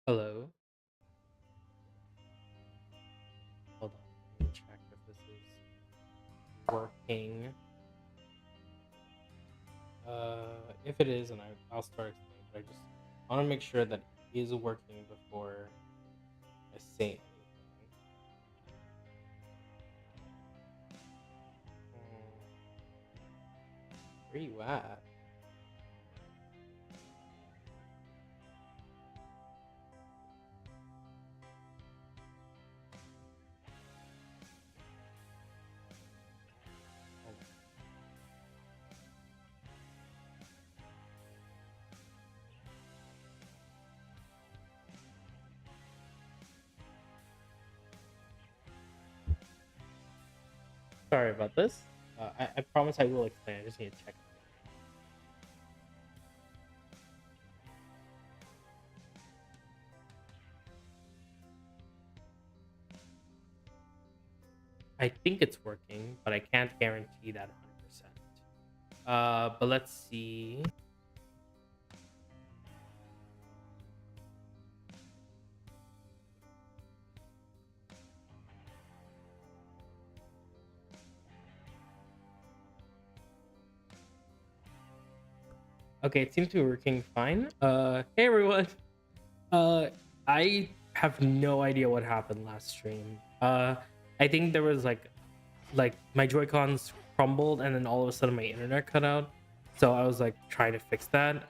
Hello. Hold on. Let me check if this is working. If it is, and I'll start explaining. But I just want to make sure that it is working before I say anything. Where you at? Hold on. Sorry about this. I promise I will explain. I just need to check. I think it's working, but I can't guarantee that 100%. But let's see. Okay, it seems to be working fine. Hey everyone. Uh, I have no idea what happened last stream. I think there was like my Joy Cons crumbled, and then all of a sudden my internet cut out. So I was like trying to fix that.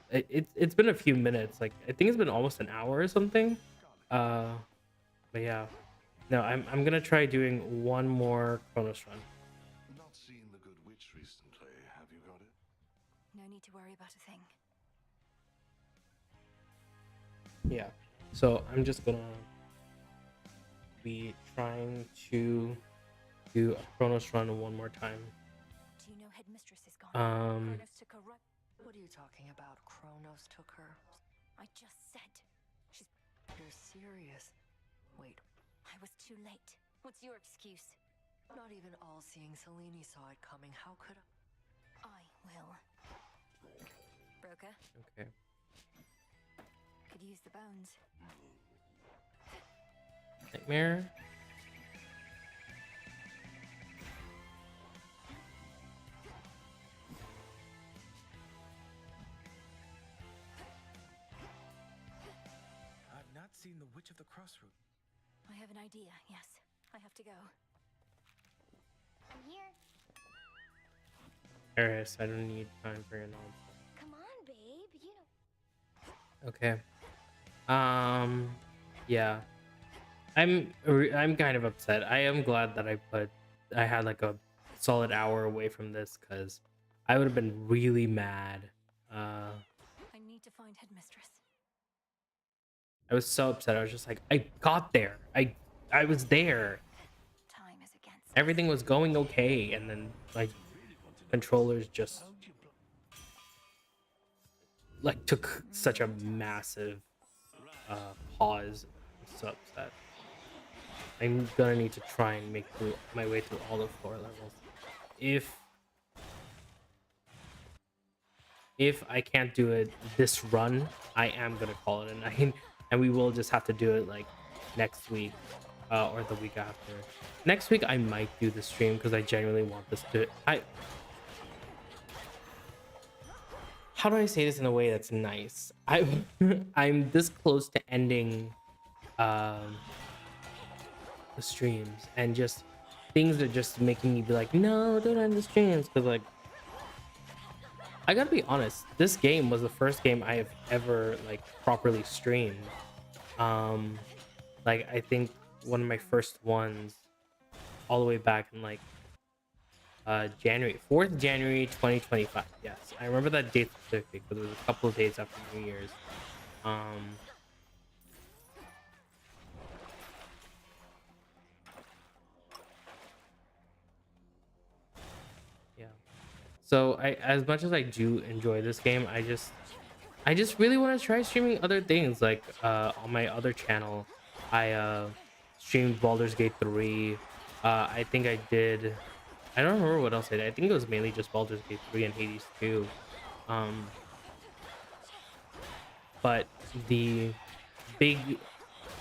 It's been a few minutes. Like I think it's been almost an hour or something. Uh, but yeah, no, I'm gonna try doing one more Chronos run. Not seen the Good Witch recently, have you got it? No need to worry about a thing. Yeah. So I'm just gonna be trying to do a Chronos run one more time. Do you know Headmistress is gone? Um, Kronos took her right. What are you talking about? Kronos took her? I just said. She's. You're serious? Wait, I was too late. What's your excuse? not even all-seeing Selene saw it coming. How could I will. Broker, okay. could use the bones. Nightmare. I've not seen the Witch of the Crossroad. I have an idea, yes. I have to go. I'm here. Eris, I don't need time for your nonsense. Come on, babe. You know. Okay. Yeah. I'm kind of upset. I am glad that I had like a solid hour away from this because I would have been really mad. I need to find Headmistress. I was so upset. I was just like, I got there. I was there. Time is against us. Everything was going okay, and then like controllers just like took such a massive pause. I'm so upset. I'm gonna need to try and make my way through all the floor levels. If I can't do it this run, I am gonna call it a night, and we will just have to do it like next week or the week after. Next week I might do the stream because I genuinely want this to. How do I say this in a way that's nice? I'm this close to ending um, the streams, and just things are just making me be like, no, don't end the streams, because like I gotta be honest, this game was the first game I have ever like properly streamed. Um, like I think one of my first ones, all the way back in like January 4th, January 2025. Yes, I remember that date specifically because it was a couple of days after New Year's. Um, yeah. So as much as I do enjoy this game, I just really want to try streaming other things. Like on my other channel, I streamed Baldur's Gate 3. I think I did. I don't remember what else I did. I think it was mainly just Baldur's Gate 3 and Hades 2. Um, but the big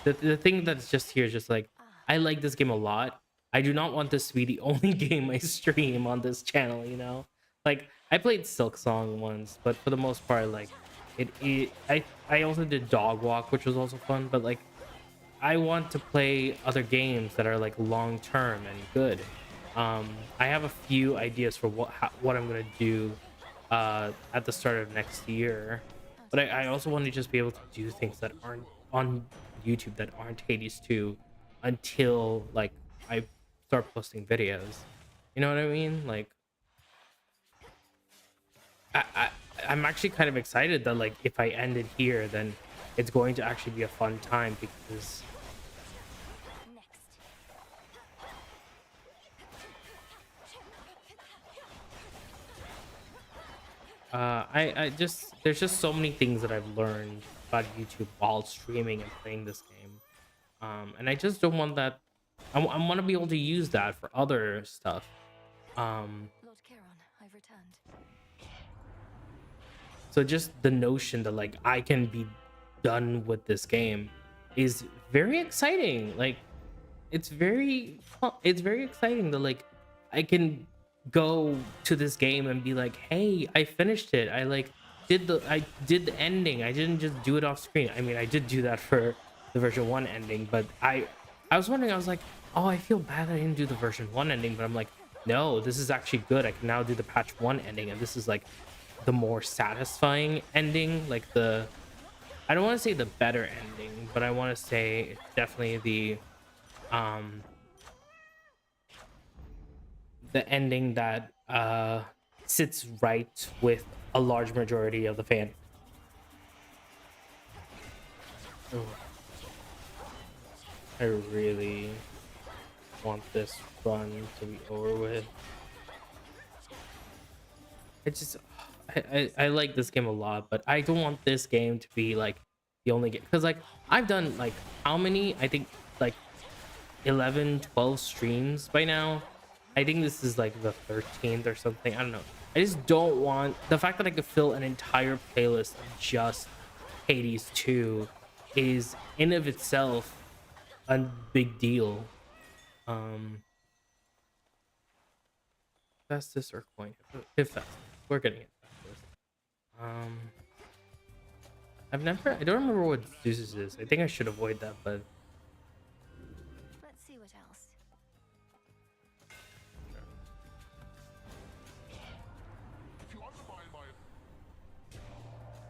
the thing that's just here is just like I like this game a lot. I do not want this to be the only game I stream on this channel, you know? Like I played Silk Song once, but for the most part, like I also did Dog Walk, which was also fun, but like I want to play other games that are like long term and good. I have a few ideas for what I'm gonna do at the start of next year, but I also want to just be able to do things that aren't on YouTube that aren't Hades 2 until like I start posting videos. You know what I mean? Like I'm actually kind of excited that like if I end it here, then it's going to actually be a fun time because Next. I just there's just so many things that I've learned about YouTube while streaming and playing this game, and I just don't want that. I want to be able to use that for other stuff. Lord Charon, I've returned. So just the notion that like I can be done with this game is very exciting. Like it's very exciting that like I can go to this game and be like, hey, I finished it. I did the ending. I didn't just do it off screen. I mean, I did do that for the version 1 ending, but I was wondering, I was like, oh, I feel bad I didn't do the version 1 ending, but I'm like, no, this is actually good. I can now do the patch 1 ending, and this is like the more satisfying ending, like I don't want to say the better ending, but I want to say it's definitely the ending that sits right with a large majority of the fan. Oh. I really want this run to be over with. I like this game a lot, but I don't want this game to be like the only game, because like I've done like how many, I think like 11-12 streams by now. I think this is like the 13th or something. I don't know. I just don't want the fact that I could fill an entire playlist of just Hades 2 is in of itself a big deal. Fastest or coin? If fast, we're getting it fastest. I don't remember what Zeus's is. I think I should avoid that, but Let's see what else.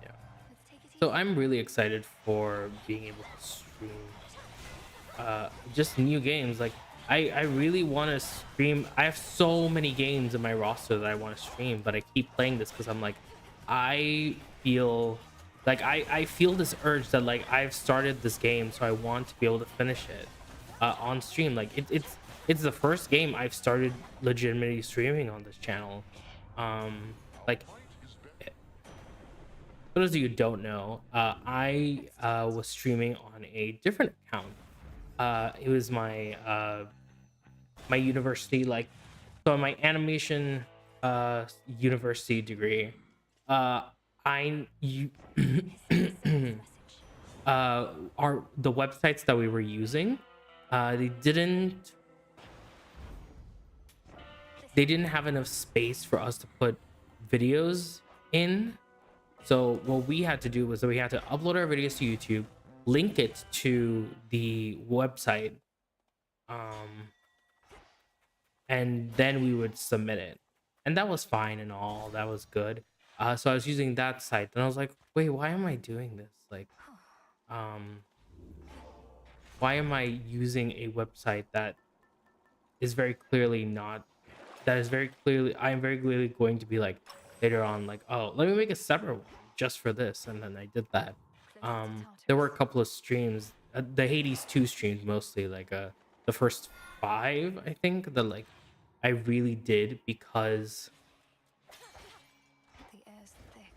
yeah. Let's take it So easy. I'm really excited for being able to stream just new games. Like I really want to stream. I have so many games in my roster that I want to stream, but I keep playing this because I'm like, I feel like I feel this urge that like I've started this game, so I want to be able to finish it on stream. Like it's the first game I've started legitimately streaming on this channel. Like for those of you who don't know, I was streaming on a different account. It was my my university, like, so my animation university degree. You are the websites that we were using, they didn't have enough space for us to put videos in. So what we had to do was that we had to upload our videos to YouTube, link it to the website, and then we would submit it. And that was fine and all, that was good. So I was using that site, and I was like, wait, why am I doing this? Like, why am I using a website that is very clearly not, I'm very clearly going to be like later on, like, oh, let me make a separate one just for this. And then I did that. There were a couple of streams, the Hades 2 streams mostly, like the first 5, I think, that like I really did, because The air's thick.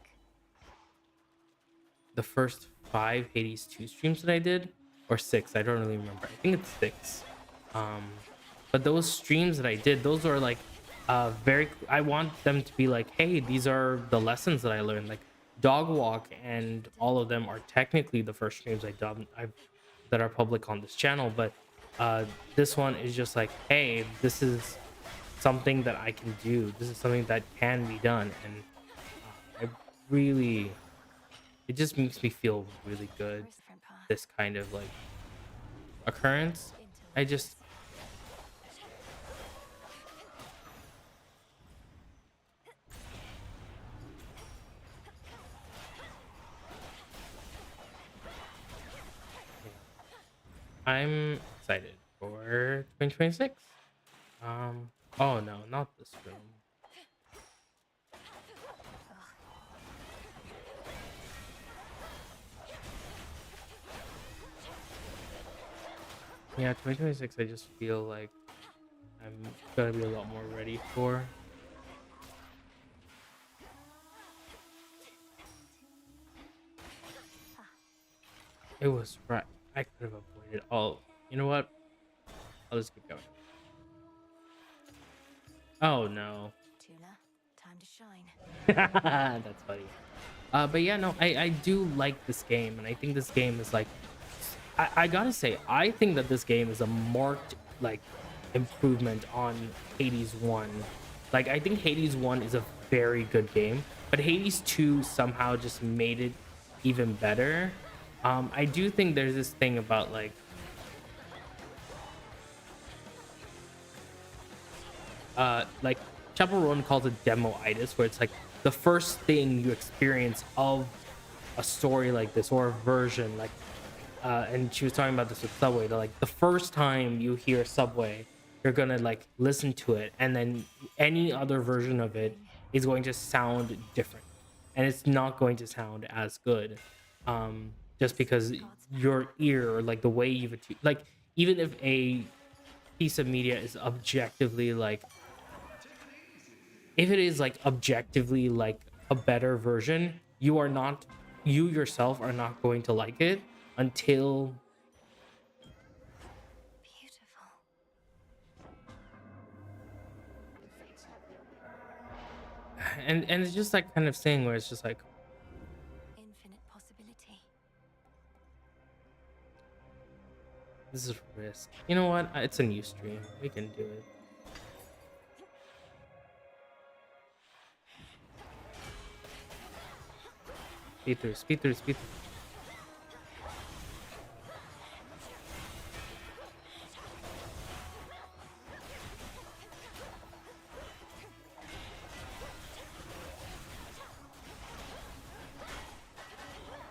the first 5 Hades 2 streams that I did, or 6, I don't really remember. I think it's 6. But those streams that I did, those are like I want them to be like, hey, these are the lessons that I learned. Like, Dog Walk and all of them are technically the first streams I've that are public on this channel, but this one is just like, hey, this is something that I can do. This is something that can be done, and I really, it just makes me feel really good. Where's the front path? This kind of like occurrence, I just. I'm excited for 2026. Oh no, not this room. Yeah, 2026, I just feel like I'm gonna be a lot more ready for. It was right. I could have avoided all. You know what? I'll just keep going. Oh no. Tuna, time to shine. That's funny. But yeah, no, I do like this game, and I think this game is like, I gotta say, I think that this game is a marked like improvement on Hades 1. Like, I think Hades 1 is a very good game, but Hades 2 somehow just made it even better. I do think there's this thing about like Chapel Roan calls it demo-itis, where it's like the first thing you experience of a story like this or a version like and she was talking about this with Subway, that like the first time you hear Subway, you're gonna like listen to it, and then any other version of it is going to sound different, and it's not going to sound as good, just because your ear, or like the way you've like, even if a piece of media is objectively like, if it is like objectively like a better version, you yourself are not going to like it until Beautiful. and it's just like kind of saying where it's just like, Infinite possibility. this is risk. You know what? It's a new stream. We can do it. Speed through, speed through, speed through.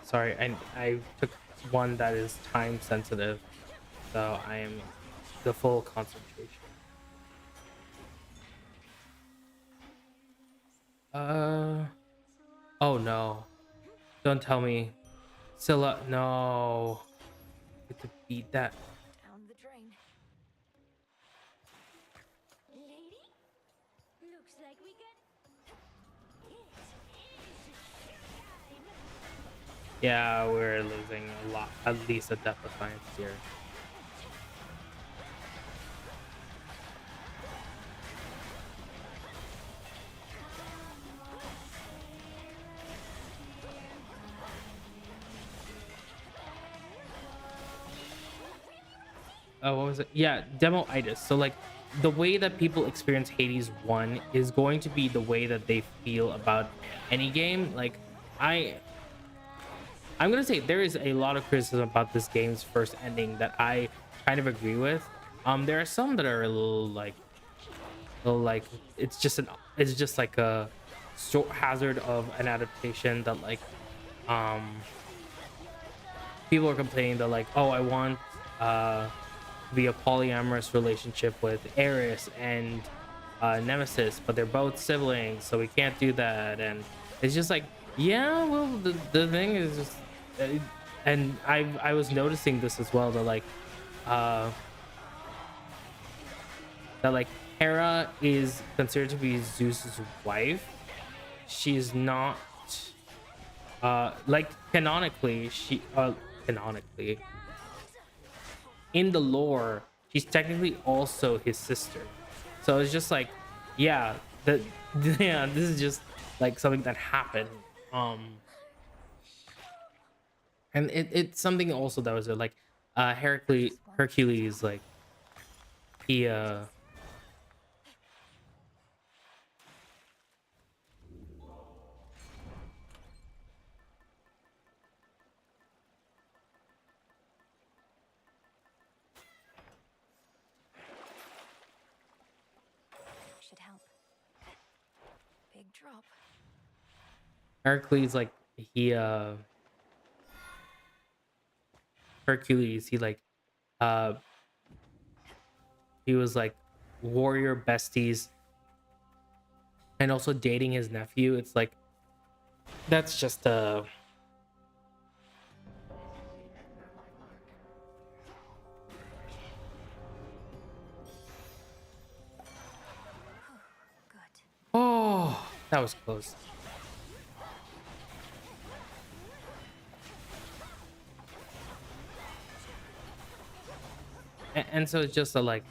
Sorry, I took one that is time sensitive, so I am the full concentration. Oh no. Don't tell me. Scylla, no. Get to beat that. Down the drain. Lady? Looks like we got it. Yeah, we're losing a lot, at least a Death Defiance here. Oh, what was it? Yeah, demo-itis. So like the way that people experience Hades 1 is going to be the way that they feel about any game. Like I'm gonna say there is a lot of criticism about this game's first ending that I kind of agree with. There are some that are a little like it's just like a hazard of an adaptation that like people are complaining that like, oh, I want be a polyamorous relationship with Eris and Nemesis, but they're both siblings, so we can't do that. And it's just like, yeah, well, the thing is just, and I was noticing this as well, that like Hera is considered to be Zeus's wife. She's not like canonically in the lore, she's technically also his sister. So it's just like, yeah, yeah, this is just like something that happened. And it's something also that was like Hercules, like he Should help. Big drop. Hercules, like he Hercules, he like uh he was like warrior besties and also dating his nephew. It's like that's just Good. oh, that was close. And so it's just a like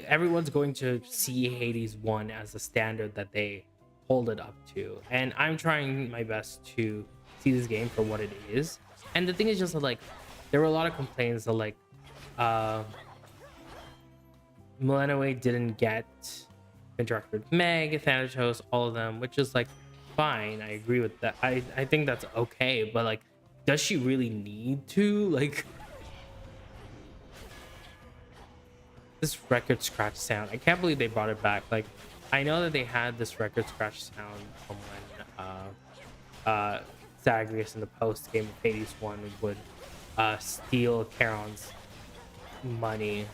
everyone's going to see Hades 1 as the standard that they hold it up to, and I'm trying my best to see this game for what it is. And the thing is just that, like, there were a lot of complaints that like uh Millennium didn't get interact with Meg, Thanatos, all of them, which is like fine. I agree with that. I think that's okay, but like, does she really need to? Like, this record scratch sound, I can't believe they brought it back. Like, I know that they had this record scratch sound from when Zagreus in the post game of Hades 1 would steal Charon's money,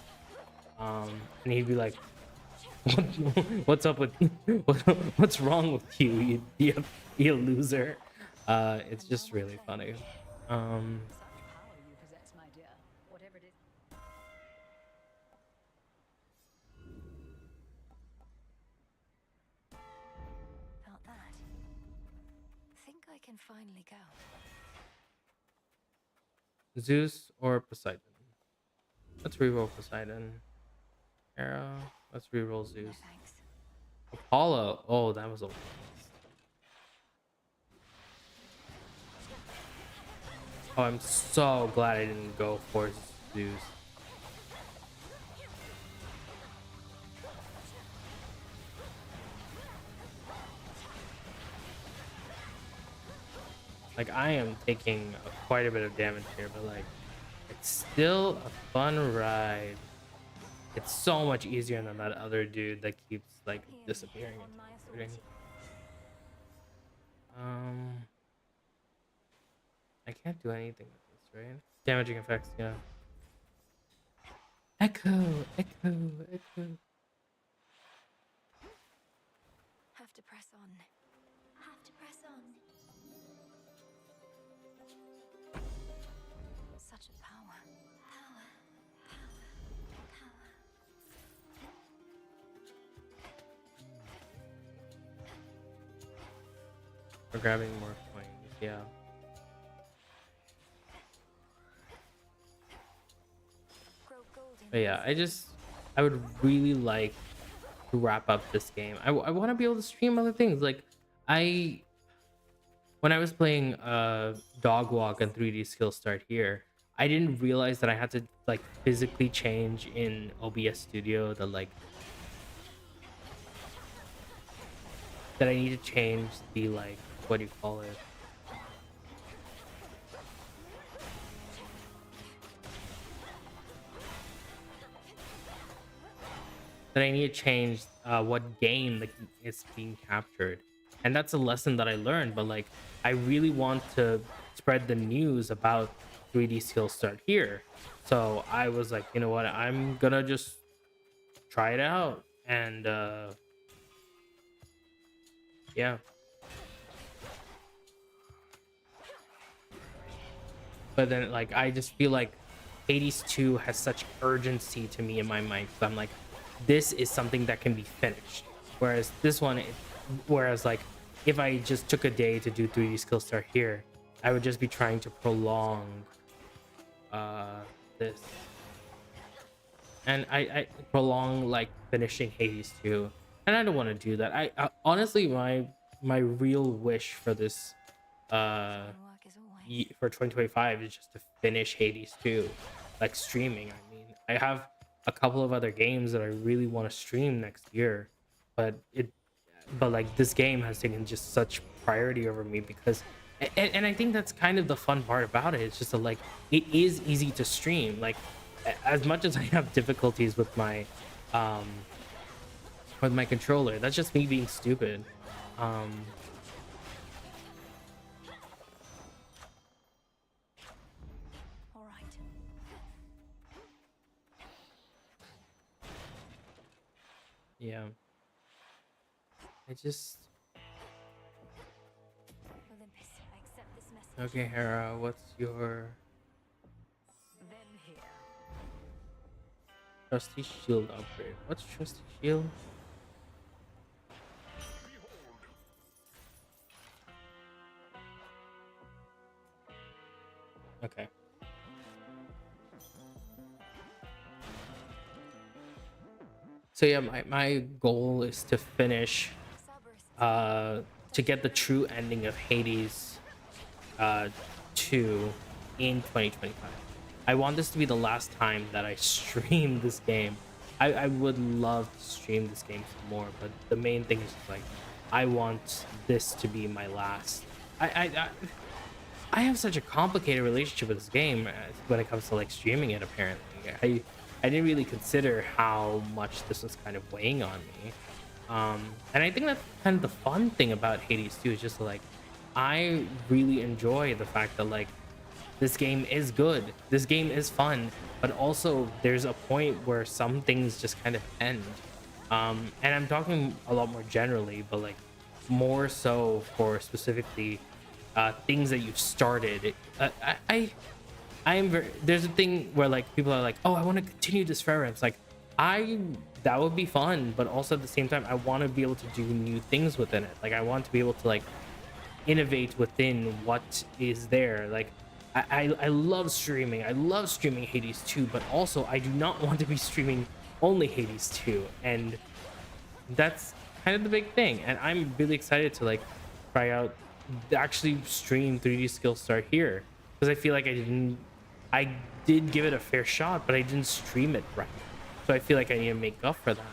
and he'd be like, what's up with what's wrong with you, you loser. It's just really funny. Such power you possess, my dear. Whatever it is. Felt that. Think I can finally go. Zeus or Poseidon? Let's reroll Poseidon. Hera, let's reroll No Zeus. thanks. Apollo, oh, that was a waste. Oh, I'm so glad I didn't go for Zeus. Like, I am taking quite a bit of damage here, but like, it's still a fun ride. It's so much easier than that other dude that keeps like Hear me disappearing on and my disappearing. authority. I can't do anything with this, right? Damaging effects, yeah. Echo, echo, echo. Have to press on. Have to press on. Such a power. Power. For grabbing more coins, yeah. Grow golden. But yeah, I would really like to wrap up this game. I want to be able to stream other things. Like, when I was playing Dog Walk and 3D Skill Start here, I didn't realize that I had to like physically change in OBS Studio that I need to change the like, what do you call it? That I need to change what game like is being captured, and that's a lesson that I learned. But like, I really want to spread the news about 3D Skill Start here, so I was like, you know what, I'm gonna just try it out, and yeah. But then like, I just feel like Hades 2 has such urgency to me in my mind. So I'm like, this is something that can be finished. Whereas this one, like, if I just took a day to do 3D Skill Start here, I would just be trying to prolong this. And I prolong like finishing Hades 2. And I don't want to do that. I honestly, my real wish for this Work as always. for 2025 is just to finish Hades 2, like streaming. I mean, I have a couple of other games that I really want to stream next year, but like this game has taken just such priority over me because and I think that's kind of the fun part about it. It's just that like it is easy to stream. Like as much as I have difficulties um with my controller, that's just me being stupid. Um All right. yeah. I just Olympus, I accept this message. okay, Hera, what's your Then here. trusty shield upgrade? What's trusty shield? Okay. So yeah, my goal is to finish to get the true ending of Hades 2 in 2025. I want this to be the last time that I stream this game. I would love to stream this game some more, but the main thing is just like I want this to be my last. I have such a complicated relationship with this game when it comes to like streaming it. Apparently, I didn't really consider how much this was kind of weighing on me. And I think that's kind of the fun thing about Hades 2 is just like I really enjoy the fact that like this game is good, this game is fun, but also there's a point where some things just kind of end. And I'm talking a lot more generally, but like more so for specifically things that you've started. I am very, there's a thing where like people are like, oh, I want to continue this forever. It's like that would be fun, but also at the same time I want to be able to do new things within it. Like I want to be able to like innovate within what is there. Like I love streaming. I love streaming Hades 2, but also I do not want to be streaming only Hades 2. And that's kind of the big thing. And I'm really excited to like try out actually stream 3D Skill Start here because I feel like I did give it a fair shot, but I didn't stream it right. So I feel like I need to make up for that.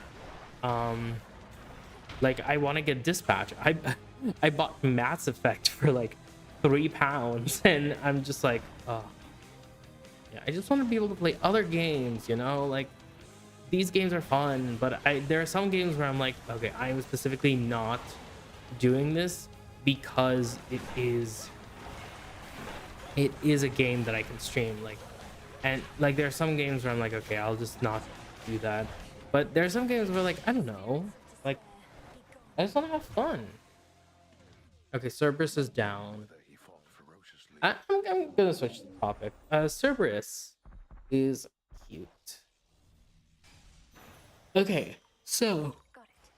Like I want to get Dispatch. I bought Mass Effect for like £3 and I'm just like, oh yeah, I just want to be able to play other games, you know, like these games are fun, but there are some games where I'm like, okay, I am specifically not doing this because it is a game that I can stream. Like, and like there are some games where I'm like, okay, I'll just not do that. But there are some games where like I don't know, like I just want to have fun. Okay, Cerberus is down. Whether he fought ferociously. I'm gonna switch the topic. Cerberus is cute. Okay, so Got it.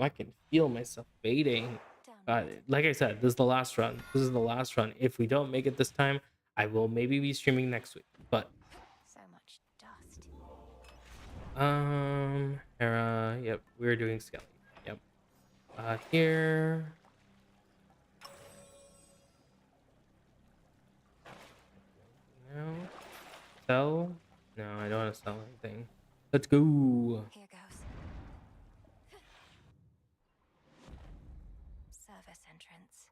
I can feel myself fading. Damn. Like I said, this is the last run. This is the last run. If we don't make it this time, I will maybe be streaming next week. But So much dust. Hera, yep, we're doing Skelly. Yep. Here. No. Sell? No, I don't want to sell anything. Let's go. Here goes. Service entrance.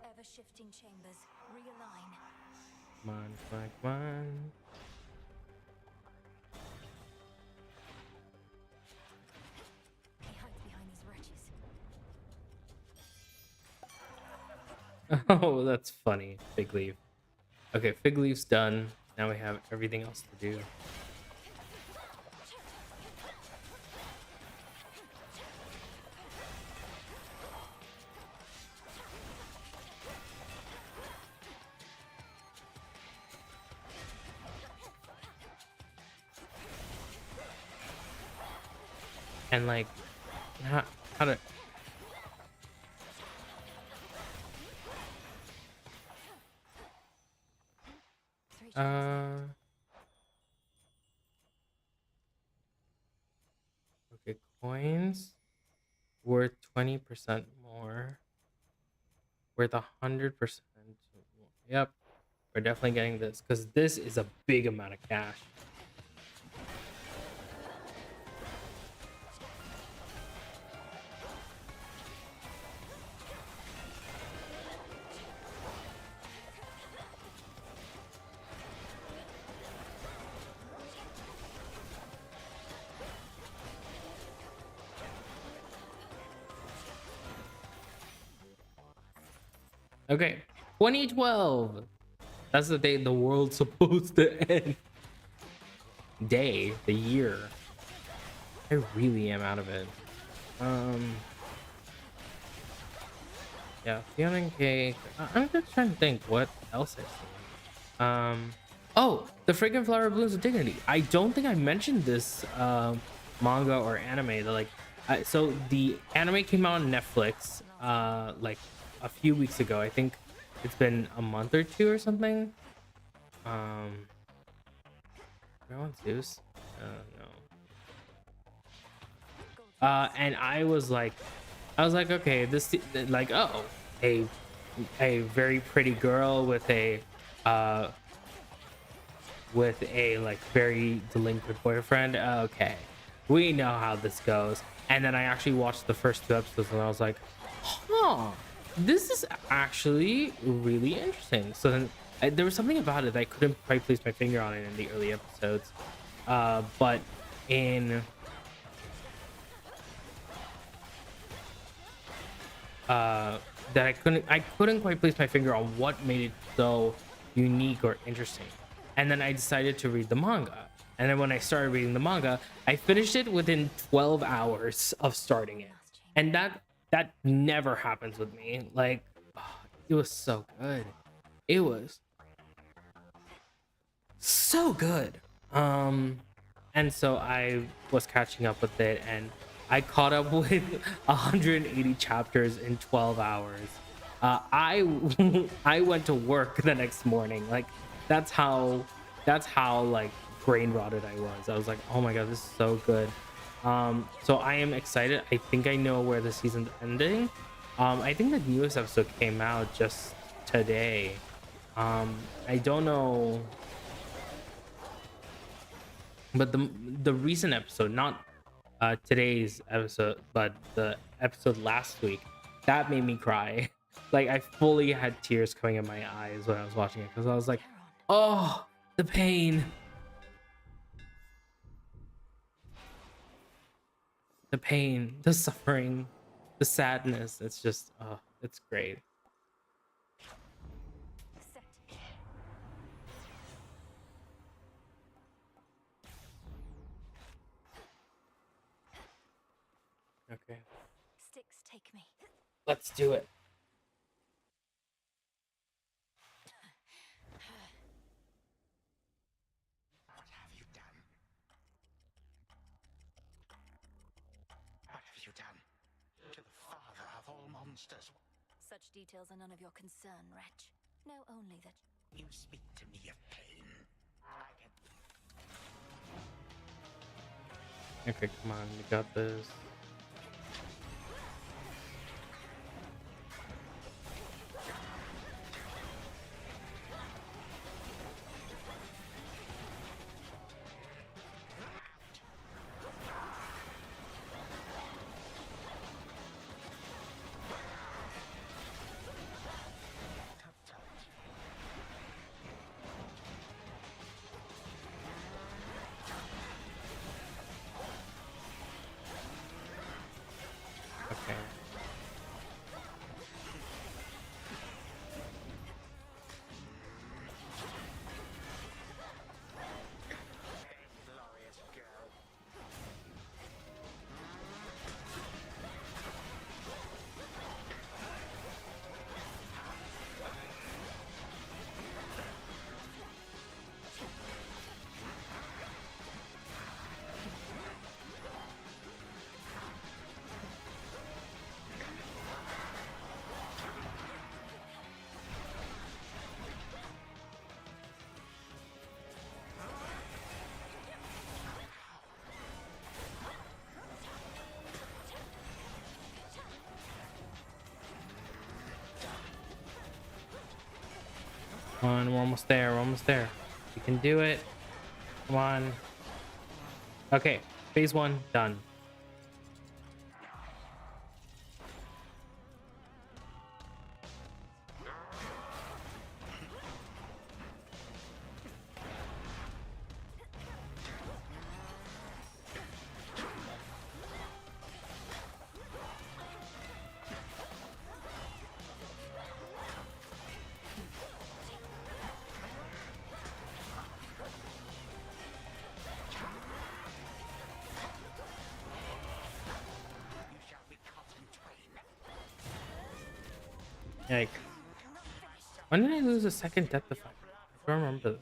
Ever shifting chambers. Realign. Come on, come on. He hides behind these wretches. Oh, that's funny. Fig leaf. Okay, fig leaf's done. Now we have everything else to do. And like, how to. Three chambers. Okay, coins worth 20% more. Worth 100%. Yep, we're definitely getting this because this is a big amount of cash. Okay, 2012. That's the day the world's supposed to end. Day, the year. I really am out of it. Yeah, Fiona Cake. I'm just trying to think what else I've seen. Oh, the Fragrant Flower Blooms of Dignity. I don't think I mentioned this manga or anime. Like, so the anime came out on Netflix like a few weeks ago. I think it's been a month or two or something. I want Zeus. No. And I was like, okay, this like, oh, a very pretty girl with a like very delinquent boyfriend. Okay, we know how this goes. And then I actually watched the first 2 episodes and I was like, huh, this is actually really interesting. So then there was something about it that I couldn't quite place my finger on it in the early episodes, but in that I couldn't quite place my finger on what made it so unique or interesting. And then I decided to read the manga. And then when I started reading the manga, I finished it within 12 hours of starting it. And that never happens with me. Like, oh, it was so good. It was so good. And so I was catching up with it and I caught up with 180 chapters in 12 hours. I I went to work the next morning. Like, that's how like brain rotted I was. I was like, oh my god, this is so good. So I am excited. I think I know where the season's ending. I think the newest episode came out just today. I don't know, but the recent episode, not today's episode, but the episode last week, that made me cry. Like, I fully had tears coming in my eyes when I was watching it because I was like, oh, the pain, the suffering, the sadness. It's just, oh, it's great. Set. Okay, Sticks take me. let's do it. What have you done? What have you done to the father of all monsters? Such details are none of your concern, wretch. Know only that You speak to me of pain. I can... Okay, come on, you got this. Okay. Glorious girl. Come on, we're almost there. We're almost there. We can do it. Come on. Okay, phase 1 done. You shall be cut in twain. Like, when did I lose a second Death Defy? I don't remember.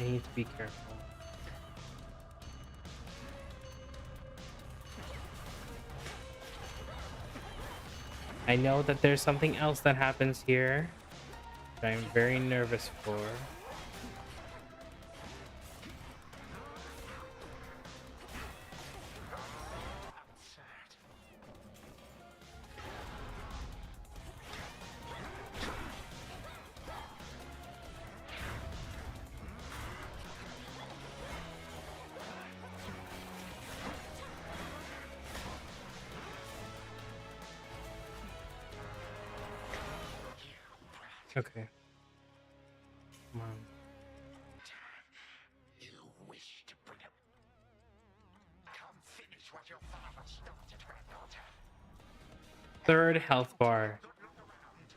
I need to be careful. I know that there's something else that happens here that I'm very nervous for. Okay. Come on. You wish to bring up. Come finish what your father started, granddaughter. Third health bar. Look around.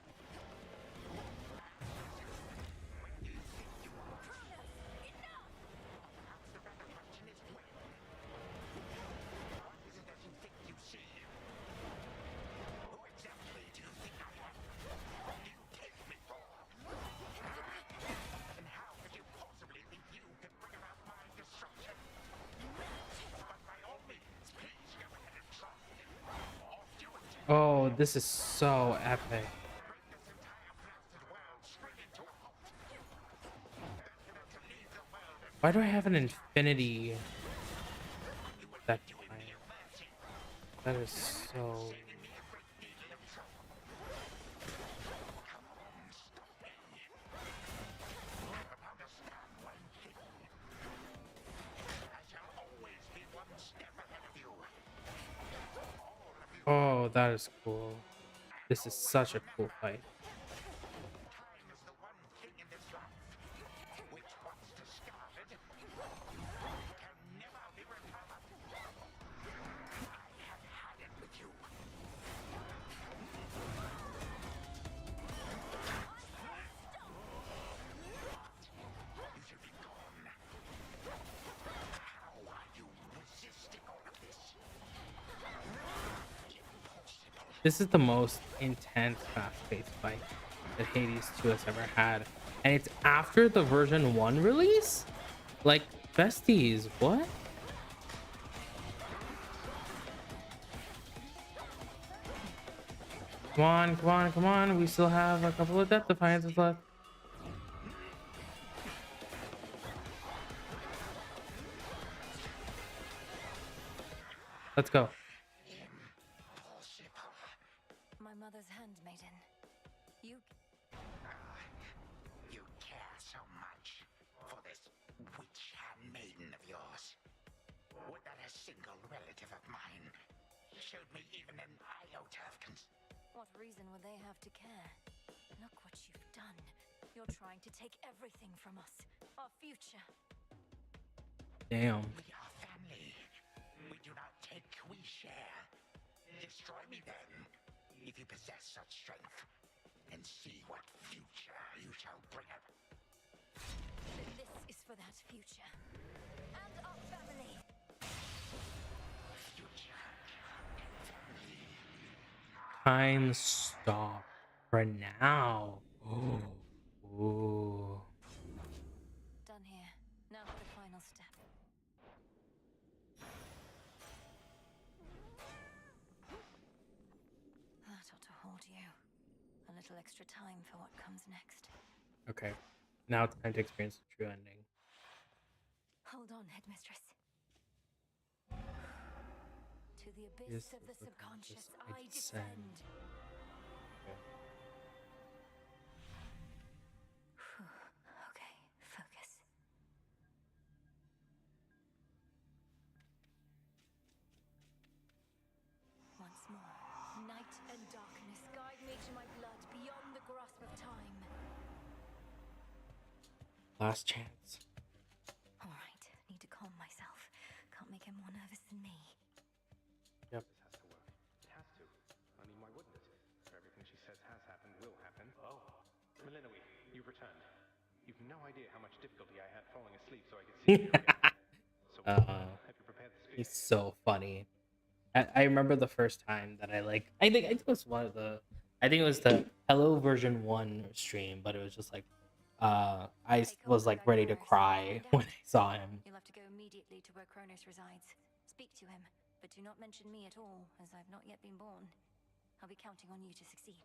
The better question is when. What is it that you think you see? Who exactly do you think I am? What do you take me for? And how could you possibly think you can bring about my destruction? But by all means, please go ahead and try. Or do it. Oh, this is so epic. Bring this entire blasted world straight into a halt. To leave the world in Why do I have an infinity? That time? That is so. Oh, that is cool. This is such a cool fight. Time is the one thing in this life which, once discarded, can never be recovered. I have had it with you. You should be gone. How are you resisting all of this? Impossible. This is the most intense fast-paced fight that Hades 2 has ever had. And it's after the version 1 release? Like, besties, what? Come on, come on, come on. We still have a couple of Death Defiances left. Let's go. My mother's handmaiden. You You care so much for this witch handmaiden of yours. Would that a single relative of mine showed me even an iota of What reason would they have to care? Look what you've done. You're trying to take everything from us. Our future. Damn. We are family. We do not take, we share. Destroy me then, if you possess such strength, and see what future you shall bring up. This is for that future. And our family. Future. Family. Time stop for now. Ooh. Done here. Now for the final step. told you. A little extra time for what comes next. Okay. Now it's time to experience the true ending. Hold on, Headmistress. To the abyss This of the is the subconscious, conscious I I descend. descend. Okay. Okay, focus. Once more, night and darkness guide me to my blood beyond the grasp of time. Last chance. All right, need to calm myself. Can't make him more nervous than me. Yep. This has to work. It has to. I mean, why wouldn't it? Everything she says has happened, will happen. Oh, Melinoe, you've returned. You've no idea how much difficulty I had falling asleep so I could see you again. So, have you prepared the He's speech? so funny. I remember the first time that I think it was one of the I think it was the Hello version 1 stream, but it was just like I was like ready to cry when I saw him. You'll have to go immediately to where Kronos resides. Speak to him, but do not mention me at all, as I've not yet been born. I'll be counting on you to succeed.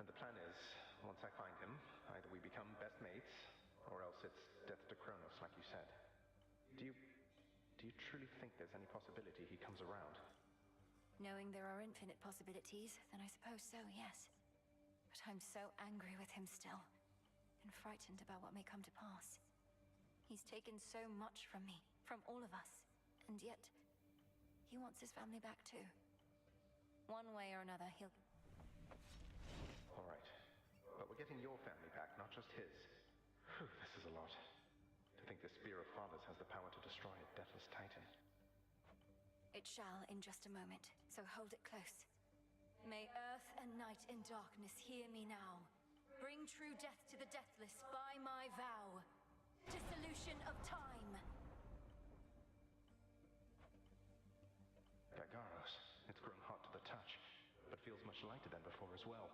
And the plan is, once I find him, either we become best mates, or else it's death to Kronos, like you said. Do you truly think there's any possibility he comes around? Knowing there are infinite possibilities, then I suppose so, yes. But I'm so angry with him still, and frightened about what may come to pass. He's taken so much from me, from all of us, and yet he wants his family back too. One way or another, he'll... All right. But we're getting your family back, not just his. Whew, this is a lot. To think the Spear of Fathers has the power to destroy a deathless titan. It shall in just a moment, so hold it close. May earth and night and darkness hear me now. Bring true death to the deathless by my vow. Dissolution of time. Gargaros, it's grown hot to the touch, but feels much lighter than before as well.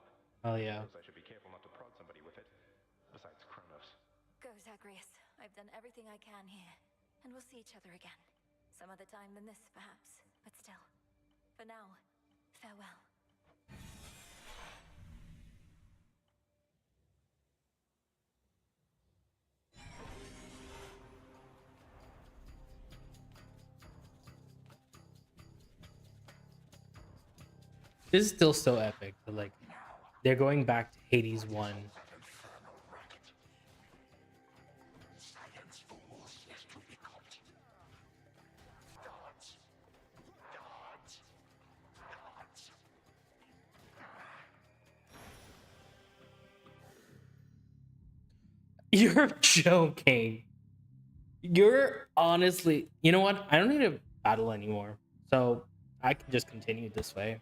Oh yeah. Suppose I should be careful not to prod somebody with it. Besides Kronos. Go, Zagreus. I've done everything I can here, and we'll see each other again. Some other time than this, perhaps, but still. For now, farewell. This is still so epic. But like they're going back to Hades 1. You're joking. You're honestly, you know what? I don't need to battle anymore. So I can just continue this way.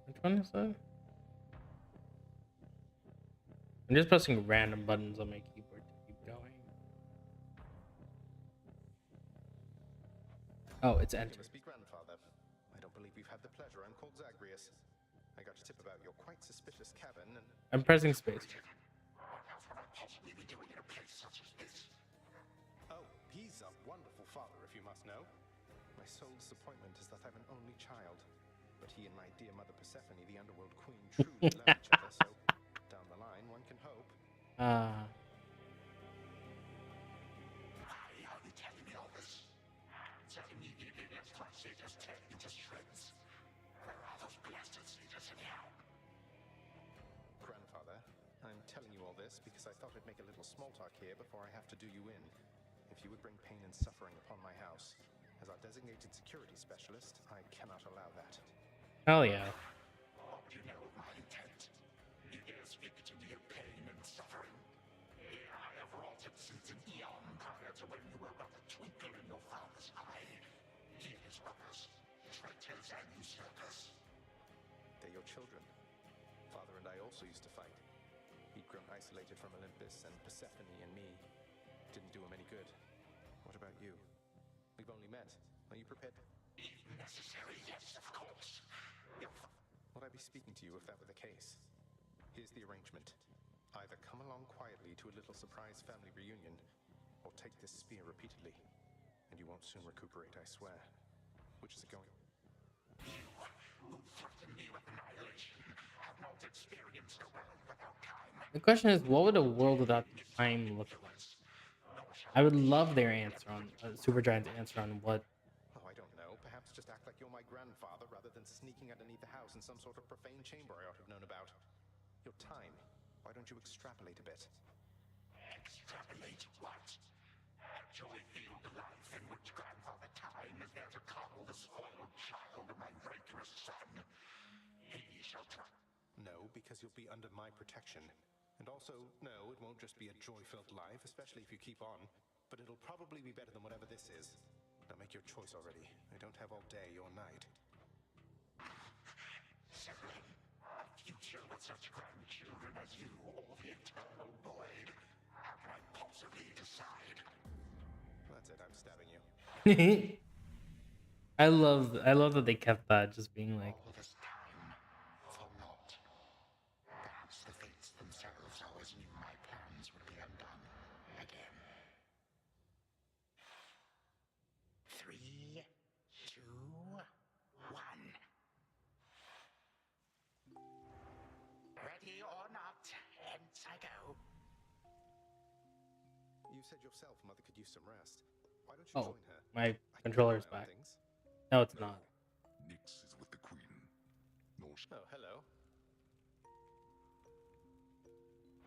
Which one is that? I'm just pressing random buttons on my keyboard to keep going. Oh, it's You enter. must be grandfather. I don't believe we've had the pleasure. I'm called Zagreus. I got a tip about your quite suspicious cabin, and I'm pressing space. oh, he's a wonderful father, if you must know. My sole disappointment is that I'm an only child, but he and my dear mother Persephone, the underworld queen, truly love each other. So down the line, one can hope. Grandfather, I'm telling you all this because I thought I'd make a little small talk here before I have to do you in. If you would bring pain and suffering upon my house, as our designated security specialist, I cannot allow that. Hell yeah. You know my intent. You dare speak to me of pain and suffering. I have wrought it since an eon prior to when you were but a twinkle in your father's eye. He and his brothers, traitors and usurpers. They're your children. Father and I also used to fight. He'd grown isolated from Olympus, and Persephone and me didn't do him any good. What about you? We've only met. Are you prepared? If necessary, yes, of course. Would I be speaking to you if that were the case? Here's the arrangement. Either to a little surprise family reunion, or take this spear repeatedly, and you won't soon recuperate, I swear. Which is it going? The question is, what would a world without time look like? I would love their answer on Supergiant's answer on what. Oh, I don't know. Perhaps just act like you're my grandfather rather than sneaking underneath the house in some sort of profane chamber I ought to have known about. Your time. Why don't you extrapolate a bit? Extrapolate what? Actually feel the life in which Grandfather Time is there to coddle the spoiled child of my righteous son. He shall try. No, because you'll be under my protection. And also, no, it won't just be a joy-filled life, especially if you keep on. But it'll probably be better than whatever this is. Now make your choice already. I don't have all day or night. Sibling, a future with such grandchildren as you or the eternal void. How can I possibly decide? That's it, I'm stabbing you. I love that they kept that just being like, All this time for naught. Perhaps the fates themselves always knew my plans would be undone again. 3, 2, 1. Ready or not, hence I go. You said yourself Mother could use some rest. Why don't you oh, join her? my I can do controller's my own back. things. No, it's not. Nyx is with the queen. Nor Oh, hello.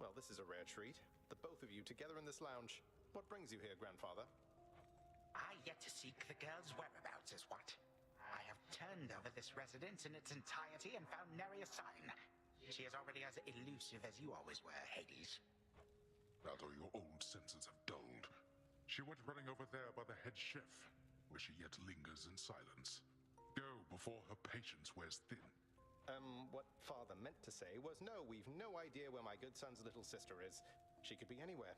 Well, this is a rare treat. The both of you together in this lounge. What brings you here, grandfather? I yet to seek the girl's whereabouts is what. I have turned over this residence in its entirety and found nary a sign. She is already as elusive as you always were, Hades. rather your old senses have dulled. She went running over there by the head chef, where she yet lingers in silence. Go before her patience wears thin. What father meant to say was no, we've no idea where my good son's little sister is. She could be anywhere.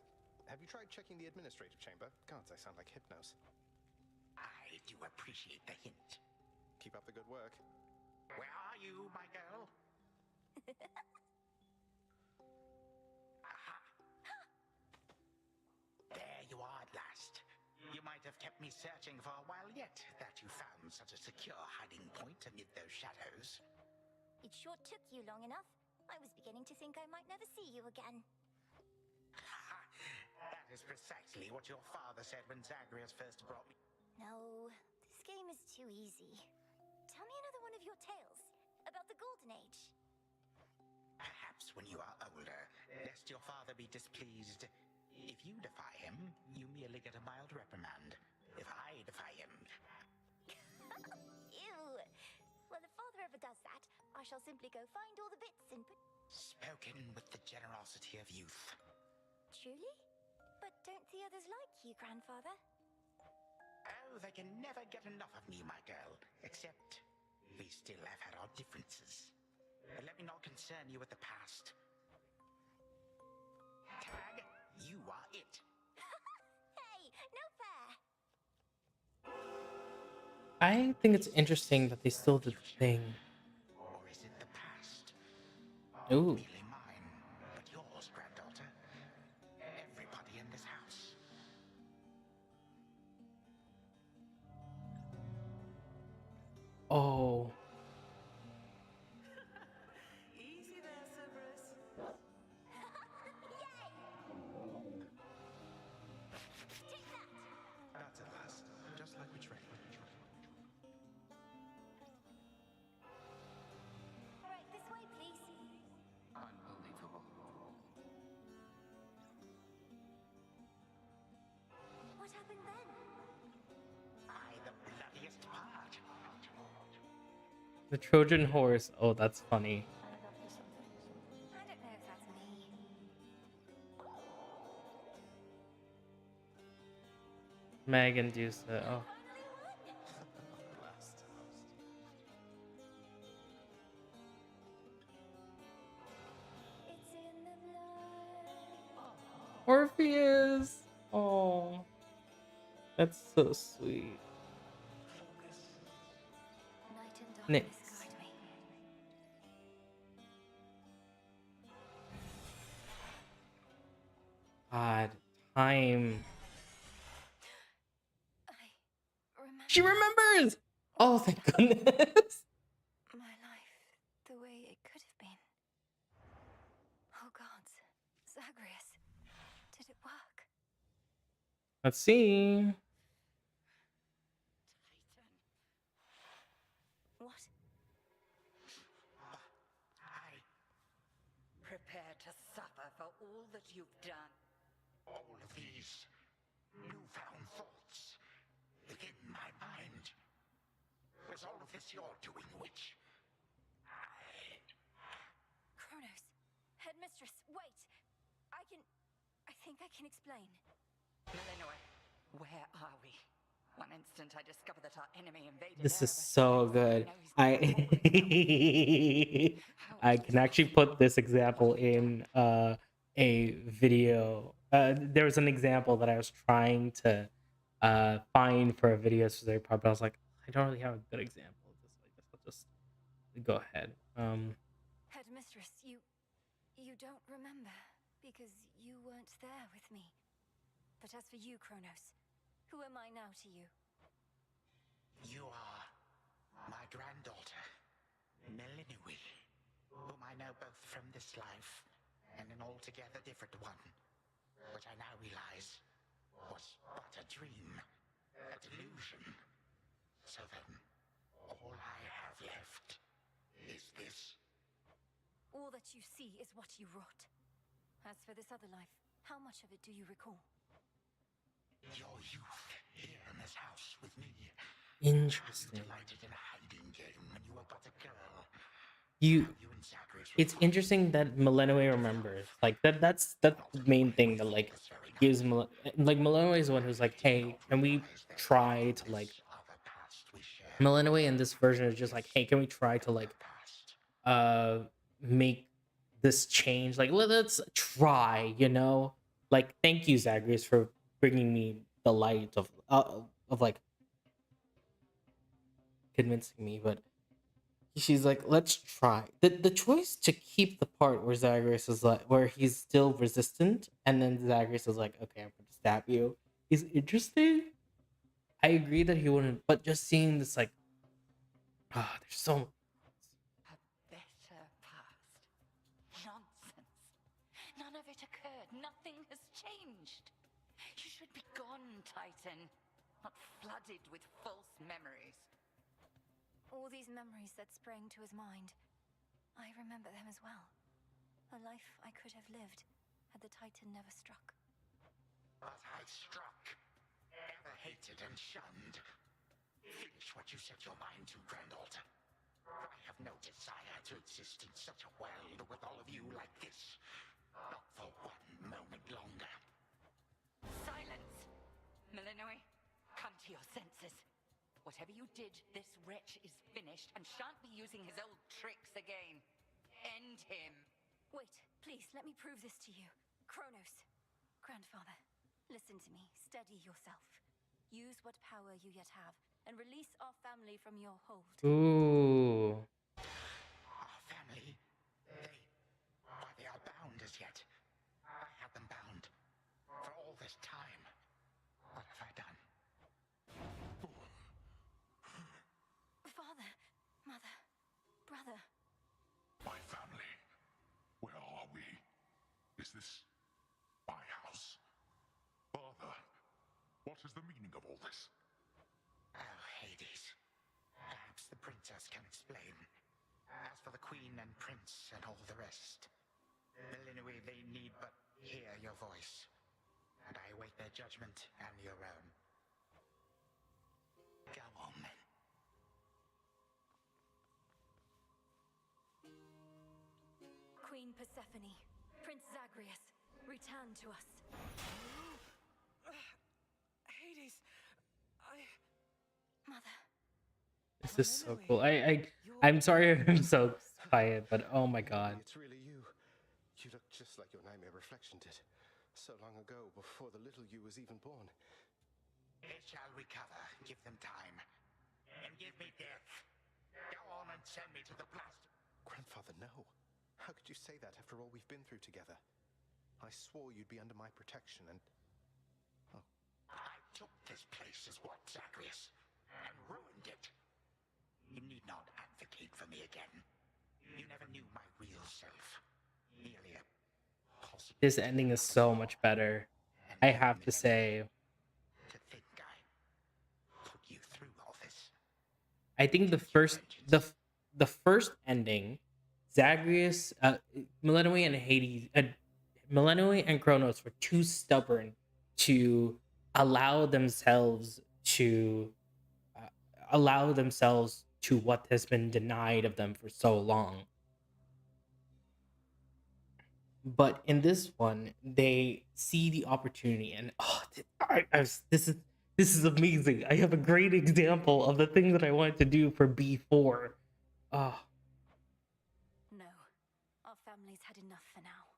Have you tried checking the administrative chamber? Gods, I sound like Hypnos. I do appreciate the hint. Keep up the good work. Where are you, my girl? Aha! There you are at last. You might have kept me searching for a while yet, that you found such a secure hiding point amid those shadows. It sure took you long enough. I was beginning to think I might never see you again. That is precisely what your father said when Zagreus first brought me. No, this game is too easy. Tell me another one of your tales about the Golden Age. Perhaps when you are older, lest your father be displeased. If you defy him, you merely get a mild reprimand. If I defy him... Ew! Well, if father ever does that, I shall simply go find all the bits and put... Spoken with the generosity of youth. Truly? But don't the others like you, grandfather? Oh, they can never get enough of me, my girl. Except, we still have had our differences. But let me not concern you with the past. Tag, you are it. Hey, no fair! I think it's interesting that they still did the thing. Or is it the past? Ooh. Merely mine, but yours, granddaughter. Everybody in this house. Oh. Easy there, Cerberus. Take that! That's at last. Just like we trained. Right, this way, please. Unbelievable. What happened then? I the bloodiest part. The Trojan horse. Oh, that's funny. I don't know if that's me. Megan Deuce. Oh. Last. It's in the blood. Orpheus. Oh. That's so sweet. Night and darkness Nyx. guide me. God, time. I remember She remembers. Oh, thank goodness. my life the way it could have been. Oh gods, Zagreus, did it work? Let's see. What? I prepare to suffer for all that you've done. All of these newfound thoughts within my mind. Was all of this your doing, witch? Kronos, headmistress, wait! I think I can explain. Melinoe, where are we? One instant I discover that our enemy invaded This is Erebus. so good. Now he's gone I can actually put this example in a video. There was an example that I was trying to find for a video specific part, but I was like, I don't really have a good example of this. I guess I'll just go ahead. Headmistress, you don't remember because you weren't there with me. But as for you, Kronos, who am I now to you? You are my granddaughter, Melinoe, whom I know both from this life and an altogether different one, which I now realize was but a dream, a delusion. So then, all I have left is this. All that you see is what you wrought. As for this other life, how much of it do you recall? Your youth here in this house with me. Interesting. You delighted in a hiding game when you were but a girl. You. You and Zagreus It's were interesting that Melinoe remembers. Like that's the main thing that like gives like Melinoe is the one who's like, hey, can we try to like other past we share. Melinoe in this version is just like, hey, can we try to like Past. make this change? Like let's try, you know? Like thank you, Zagreus, for bringing me the light of like convincing me, but she's like, let's try. The choice to keep the part where Zagreus is like where he's still resistant and then Zagreus is like, okay, I'm gonna stab you is interesting. I agree that he wouldn't, but just seeing this like there's so A better past. Nonsense. None of it occurred. Nothing has changed. You should be gone, Titan. Not flooded with false memories. All these memories that sprang to his mind. I remember them as well. A life I could have lived had the Titan never struck. But I struck. Ever hated and shunned. Finish what you set your mind to, granddaughter. I have no desire to exist in such a world with all of you like this. Not for one moment longer. Silence! Melinoe, come to your senses. Whatever you did, this wretch is finished and shan't be using his old tricks again. End him. Wait, please, let me prove this to you. Kronos. Grandfather, listen to me. Steady yourself. Use what power you yet have, and release our family from your hold. ooh. Our family, they are bound as yet. I had them bound. For all this time. What have I done? Father, mother, brother. My family. Where are we? Is this my house? Father, what is the meaning of all this? Oh, Hades. Perhaps the princess can explain. As for the queen and prince and all the rest, Melinoe, they need but hear your voice. And I await their judgment and your own. Go on, then. Queen Persephone, Prince Zagreus, return to us. Hades, Mother, This is so cool. I'm sorry I'm so quiet, but oh my god. It's really you. You look just like your nightmare reflection did. So long ago, before the little you was even born. It shall recover. Give them time. And give me death. Go on and send me to the blast. Grandfather, no. How could you say that after all we've been through together? I swore you'd be under my protection and... Oh, I took this place as what, Zagreus? And ruined it. You need not advocate for me again. You never knew my real self. Merely a possible... This ending is so much better. I have to say. To think I put you through all this. I think the first ending, Zagreus, Melinoe and Hades, Melinoe and Kronos were too stubborn to allow themselves to what has been denied of them for so long. But in this one, they see the opportunity, and this is amazing. I have a great example of the thing that I wanted to do for B4. Oh, No, our family's had enough for now.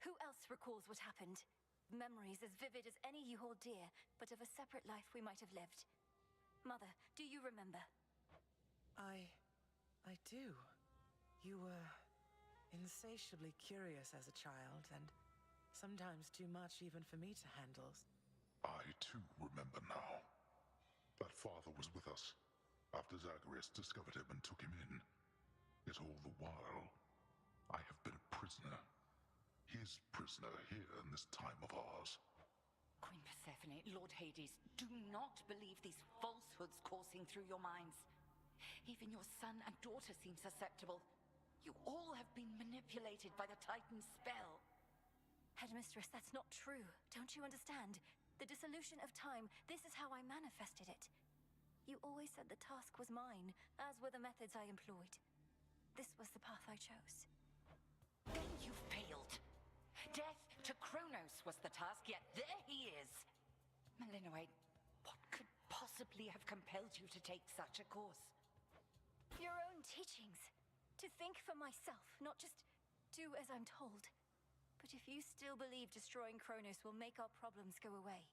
Who else recalls what happened? Memories as vivid as any you hold dear, but of a separate life we might have lived. Mother, do you remember? I do. You were insatiably curious as a child, and sometimes too much even for me to handle. I too remember now. That father was with us after Zagreus discovered him and took him in. Yet all the while, I have been a prisoner. His prisoner here in this time of ours. Queen Persephone, Lord Hades, do not believe these falsehoods coursing through your minds. Even your son and daughter seem susceptible. You all have been manipulated by the Titan's spell. Headmistress, that's not true. Don't you understand? The dissolution of time, this is how I manifested it. You always said the task was mine, as were the methods I employed. This was the path I chose. Then you failed. Death to Kronos was the task, yet there he is. Melinoe, what could possibly have compelled you to take such a course? Your own teachings. To think for myself, not just do as I'm told. But if you still believe destroying Kronos will make our problems go away,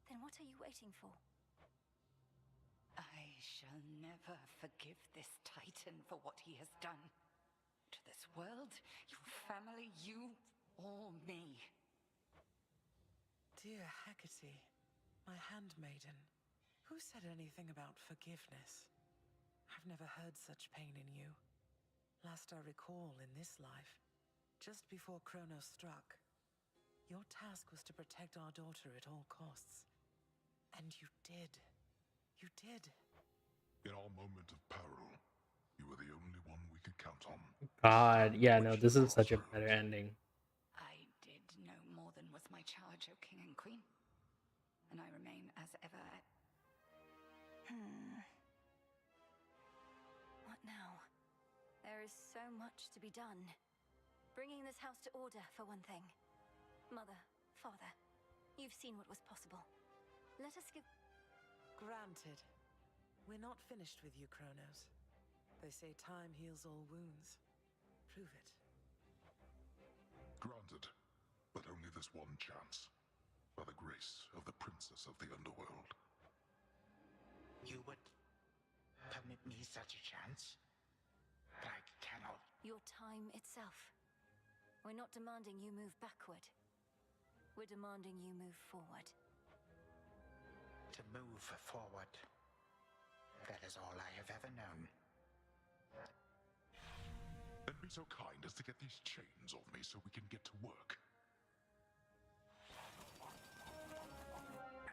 then what are you waiting for? I shall never forgive this Titan for what he has done. To this world, your family, you, or me. Dear Hecate, my handmaiden, who said anything about forgiveness? I've never heard such pain in you. Last I recall in this life, just before Kronos struck, your task was to protect our daughter at all costs. And you did. You did. In our moment of peril, you were the only one we could count on. God, yeah, no, this is such a better ending. I did no more than was my charge, O King and Queen. And I remain as ever What now? There is so much to be done. Bringing this house to order, for one thing. Mother, father, you've seen what was possible. Let us give... Granted. We're not finished with you, Kronos. They say time heals all wounds. Prove it. Granted, but only this one chance. By the grace of the princess of the underworld. You would permit me such a chance? But I cannot. Your time itself. We're not demanding you move backward. We're demanding you move forward. To move forward. That is all I have ever known. Then be so kind as to get these chains off me so we can get to work.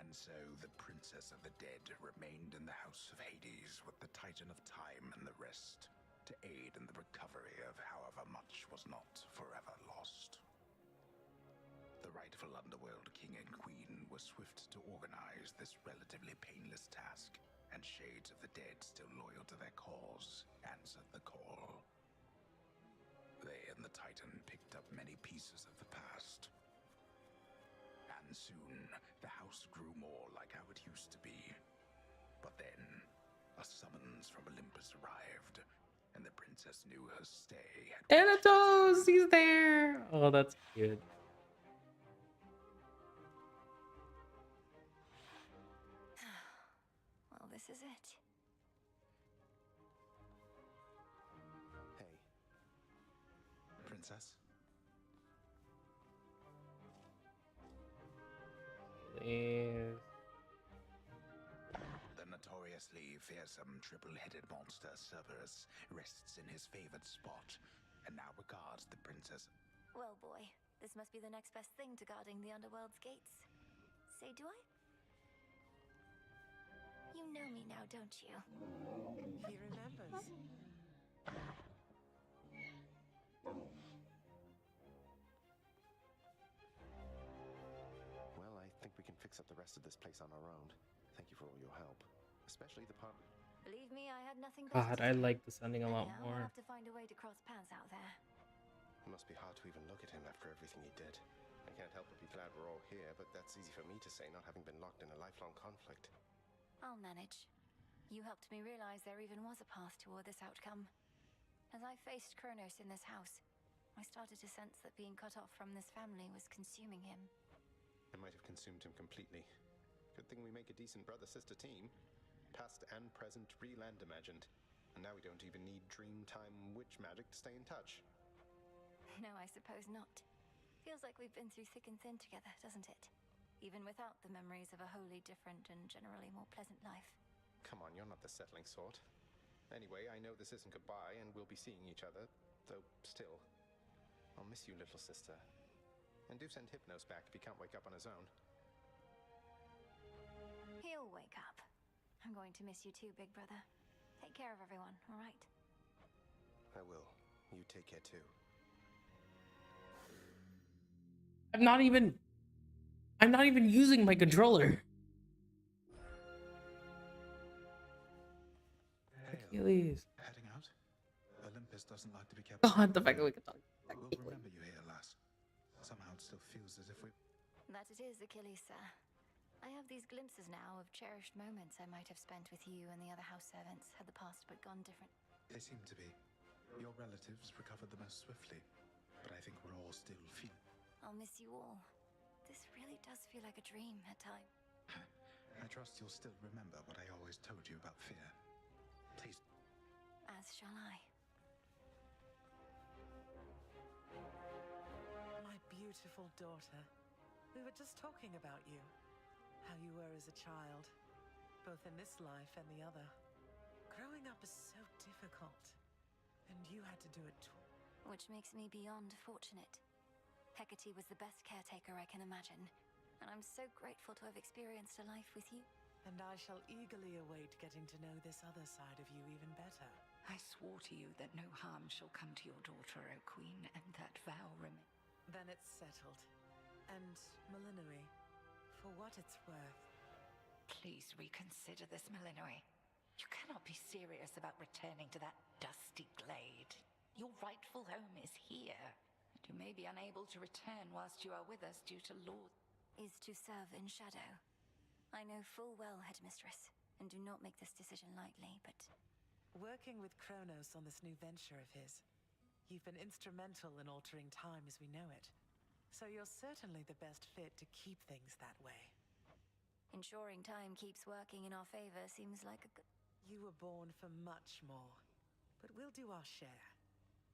And so the Princess of the Dead remained in the House of Hades with the Titan of Time and the rest, to aid in the recovery of however much was not forever lost. The rightful Underworld King and Queen were swift to organize this relatively painless task, and Shades of the Dead, still loyal to their cause, answered the call. They and the Titan picked up many pieces of the past. And soon, the house grew more like how it used to be. But then, a summons from Olympus arrived, and the princess knew her stay had... Thanatos, he's there! Oh, that's cute. Well, this is it. Hey. Princess? Please. The notoriously fearsome triple-headed monster Cerberus rests in his favored spot, and now regards the princess. Well, boy, this must be the next best thing to guarding the underworld's gates. Say, do I? You know me now, don't you? He remembers. Well, I think we can fix up the rest of this place on our own. Thank you for all your help. Especially the part... Believe me, I had nothing better God, to I do. like this ending a lot Anyhow, we'll more. have to find a way to cross paths out there. It must be hard to even look at him after everything he did. I can't help but be glad we're all here, but that's easy for me to say, not having been locked in a lifelong conflict. I'll manage. You helped me realize there even was a path toward this outcome. As I faced Kronos in this house, I started to sense that being cut off from this family was consuming him. It might have consumed him completely. Good thing we make a decent brother-sister team. Past and present, real and imagined. And now we don't even need Dreamtime witch magic to stay in touch. No, I suppose not. Feels like we've been through thick and thin together, doesn't it? Even without the memories of a wholly different and generally more pleasant life. Come on, you're not the settling sort. Anyway, I know this isn't goodbye, and we'll be seeing each other, though still. I'll miss you, little sister. And do send Hypnos back if he can't wake up on his own. He'll wake up. I'm going to miss you too, big brother. Take care of everyone, all right? I will. You take care too. I'm not even using my controller. Achilles. Heading out? Olympus doesn't like to be kept. God, the fact that we can talk. We'll remember you here, lass. Somehow it still feels as if we... That it is, Achilles, sir. I have these glimpses now of cherished moments I might have spent with you and the other house servants had the past but gone different. They seem to be. Your relatives recovered the most swiftly, but I think we're all still feeling... I'll miss you all. This really does feel like a dream at times. I trust you'll still remember what I always told you about fear. Please. As shall I. My beautiful daughter. We were just talking about you. How you were as a child, both in this life and the other. Growing up is so difficult, and you had to do it too. Which makes me beyond fortunate. Hecate was the best caretaker I can imagine, and I'm so grateful to have experienced a life with you. And I shall eagerly await getting to know this other side of you even better. I swore to you that no harm shall come to your daughter, O Queen, and that vow remains. Then it's settled. And Melinoe, for what it's worth. Please reconsider this, Melinoe. You cannot be serious about returning to that dusty glade. Your rightful home is here. And you may be unable to return whilst you are with us due to law. Is to serve in shadow. I know full well, Headmistress, and do not make this decision lightly, but... Working with Kronos on this new venture of his, you've been instrumental in altering time as we know it. So you're certainly the best fit to keep things that way. Ensuring time keeps working in our favor seems like a good... You were born for much more, but we'll do our share.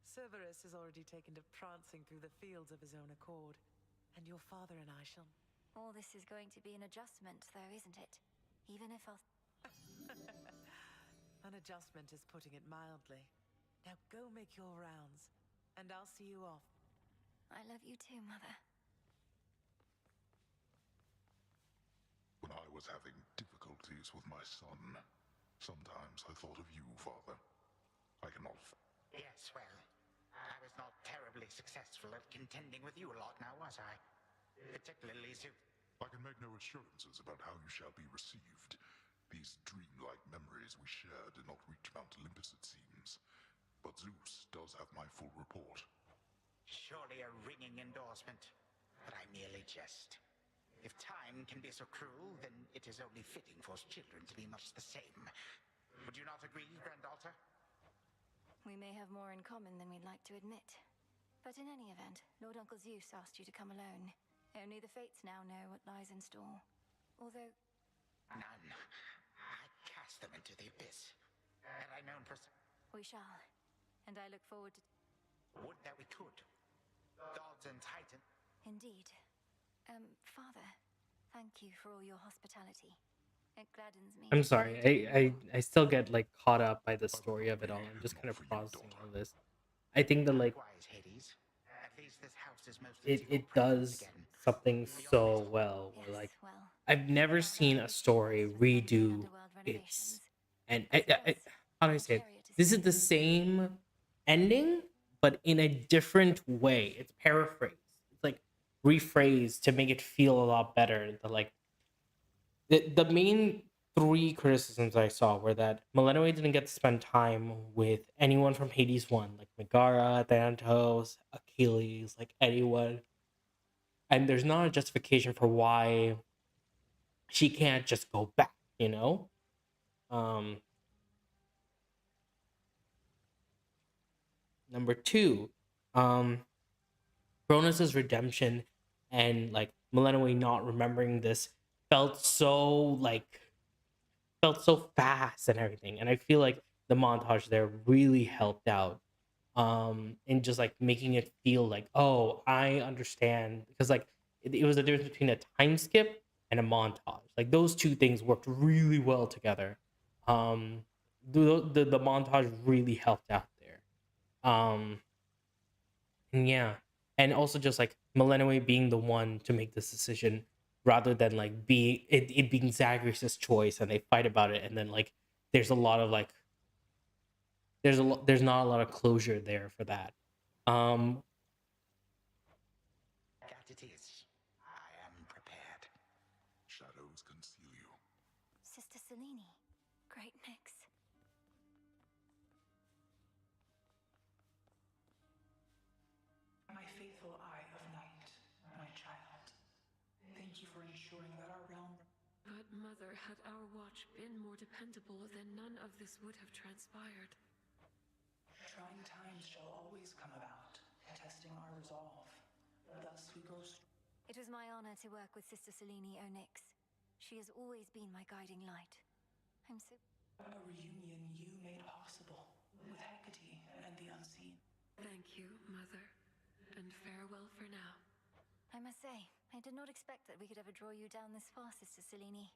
Cerberus has already taken to prancing through the fields of his own accord, and your father and I shall... All this is going to be an adjustment, though, isn't it? Even if I'll... An adjustment is putting it mildly. Now go make your rounds, and I'll see you off. I love you too, Mother. When I was having difficulties with my son, sometimes I thought of you, Father. I cannot... Yes, well, I was not terribly successful at contending with you a lot now, was I? Particularly Zeus. I can make no assurances about how you shall be received. These dreamlike memories we share did not reach Mount Olympus, it seems. But Zeus does have my full report. Surely a ringing endorsement, but I merely jest. If time can be so cruel, then it is only fitting for children to be much the same. Would you not agree, Granddaughter? We may have more in common than we'd like to admit. But in any event, Lord Uncle Zeus asked you to come alone. Only the fates now know what lies in store. Although... None. I cast them into the abyss. Had I known we shall. And I look forward to... Would that we could. Gods and Titan. Indeed. Father, thank you for all your hospitality. It gladdens me. I'm to see sorry. you doing I still get like caught up by the story of it all. I'm just kind of processing all this. I think that like Likewise, Hades. At least this house is most of it your presence does again. something so well. Where like I've never seen a story redo its and how do I say it? This is the same ending, but in a different way. It's paraphrased. It's like rephrased to make it feel a lot better. The main three criticisms I saw were that Millennium didn't get to spend time with anyone from Hades 1, like Megara, Thanatos, Achilles, like anyone. And there's not a justification for why she can't just go back, you know? Um, Number two, um, Cronus's redemption and like Millennium not remembering this felt so like felt so fast and everything. And I feel like the montage there really helped out in just like making it feel like, oh, I understand, because like it was a difference between a time skip and a montage. Like those two things worked really well together. Um the montage really helped out there. And yeah, and also just like Millennium being the one to make this decision rather than like it being Zagreus' choice and they fight about it, and then like there's a lot of like there's not a lot of closure there for that. Um That it is. I am prepared. Shadows conceal you. Sister Selene. Great mix. My faithful Eye of Night, my child. Thank you for ensuring that our realm. But, Mother, had our watch been more dependable, then none of this would have transpired. Trying times shall always come about, testing our resolve. Thus we go. It was my honor to work with Sister Selene Onyx. She has always been my guiding light. I'm so... A reunion you made possible, with Hecate and the Unseen. Thank you, Mother. And farewell for now. I must say, I did not expect that we could ever draw you down this far, Sister Selene.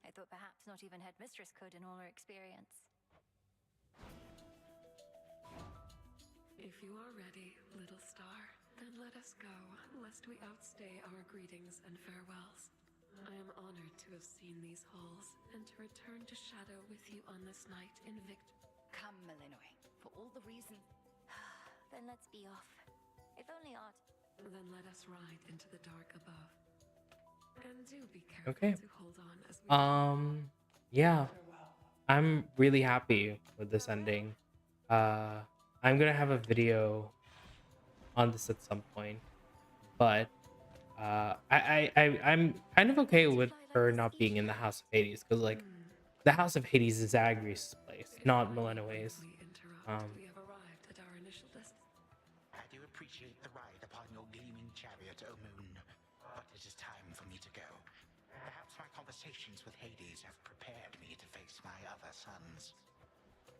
I thought perhaps not even Headmistress could in all her experience. If you are ready, little star, then let us go, lest we outstay our greetings and farewells. I am honored to have seen these halls, and to return to Shadow with you on this night in Come, Millennium, for all the reasons. Then let's be off. If only Art... Then let us ride into the dark above. And do be careful Okay. to hold on as we... Yeah. I'm really happy with this ending. I'm gonna have a video on this at some point, but I'm kind of okay with her not being in the House of Hades, because like the House of Hades is Zagreus' place, not Millennium's. We have arrived at our initial destination. I do appreciate the ride upon your gleaming chariot, O Moon, but it is time for me to go. Perhaps my conversations with Hades have prepared me to face my other sons.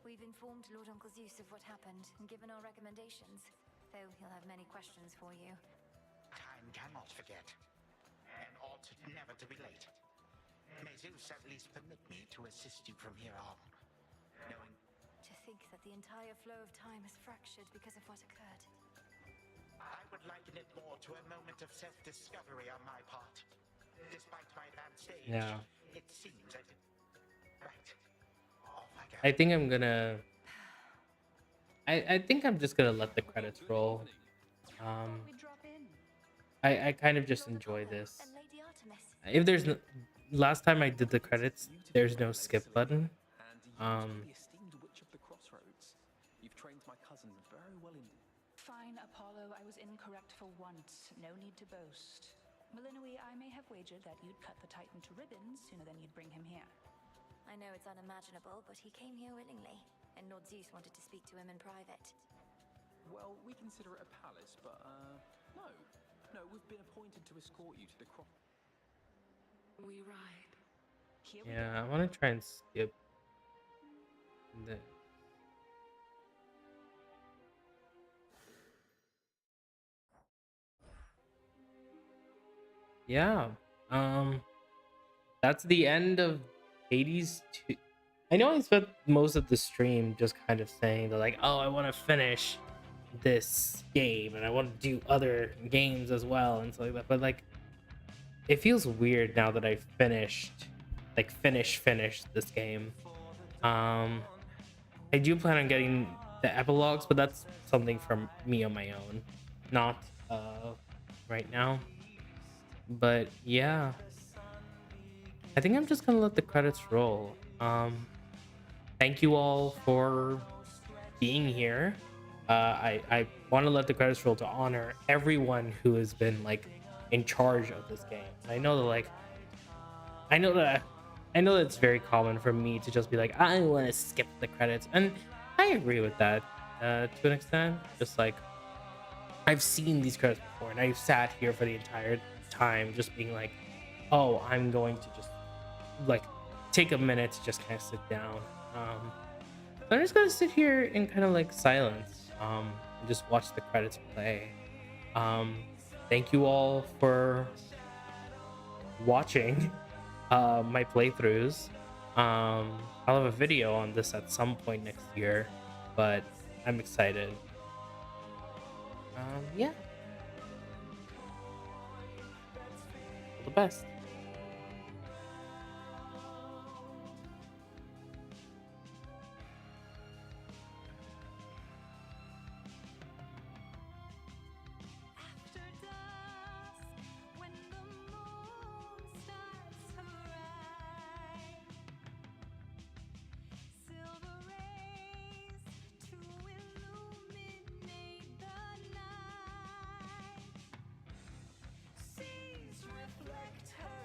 We've informed Lord Uncle Zeus of what happened and given our recommendations, though he'll have many questions for you. Time cannot forget, and ought never to be late. May Zeus at least permit me to assist you from here on, knowing... To think that the entire flow of time is fractured because of what occurred. I would liken it more to a moment of self-discovery on my part. Despite my advanced age, Yeah. it seems I did... Right. Off I go. I think I'm gonna. I think I'm just gonna let the credits roll. I kind of just enjoy this. If there's no, last time I did the credits, there's no skip button. The esteemed witch of the crossroads. You've trained my cousin very well in. Fine, Apollo, I was incorrect for once. No need to boast. Millennium, I may have wagered that you'd cut the Titan to ribbons sooner than you'd bring him here. I know it's unimaginable, but he came here willingly, and Lord Zeus wanted to speak to him in private. Well, we consider it a palace, but no. No, we've been appointed to escort you to the cross. We ride. Here we Yeah, I want to try and skip this. Yeah. that's the end of Hades 2. I know I spent most of the stream just kind of saying that, like, oh, I want to finish this game and I want to do other games as well and stuff like that. But like, it feels weird now that I finished this game. I do plan on getting the epilogues, but that's something from me on my own, not right now. But yeah, I think I'm just gonna let the credits roll. Thank you all for being here. I want to let the credits roll to honor everyone who has been like in charge of this game. I know that I know that it's very common for me to just be like, I want to skip the credits, and I agree with that to an extent. Just like, I've seen these credits before, and I've sat here for the entire time just being like, oh, I'm going to just like take a minute to just kind of sit down. So I'm just gonna sit here in kind of like silence, and just watch the credits play. Thank you all for watching my playthroughs. I'll have a video on this at some point next year, but I'm excited. Yeah. All the best. Reflect her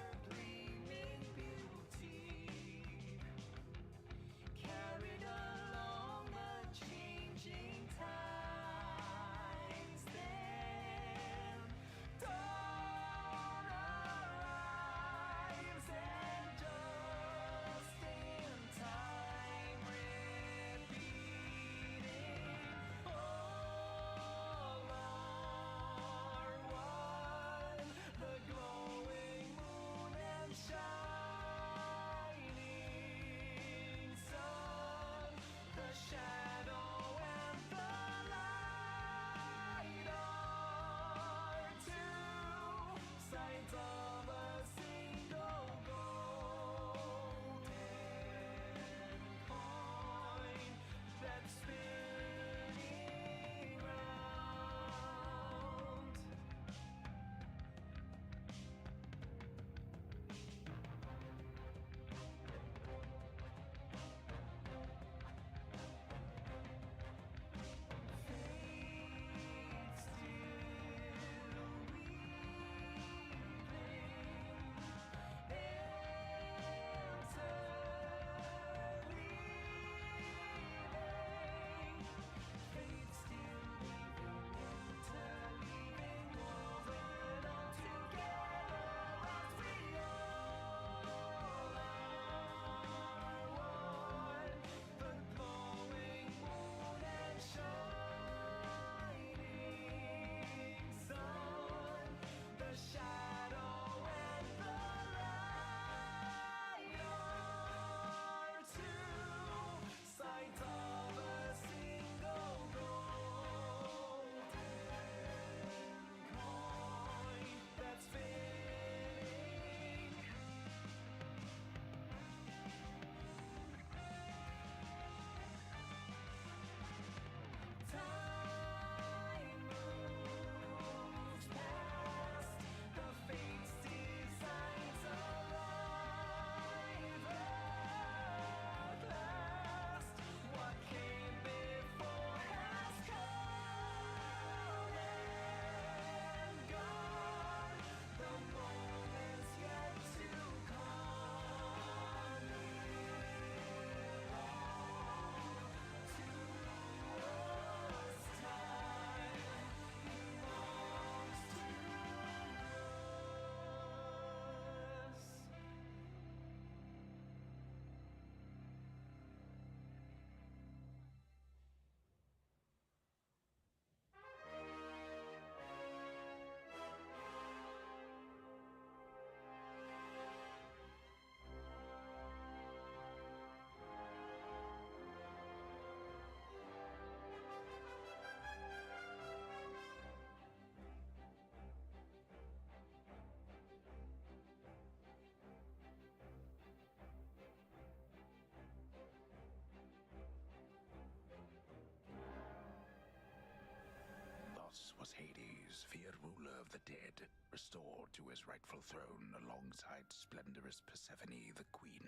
was Hades, feared ruler of the dead, restored to his rightful throne alongside splendorous Persephone, the queen.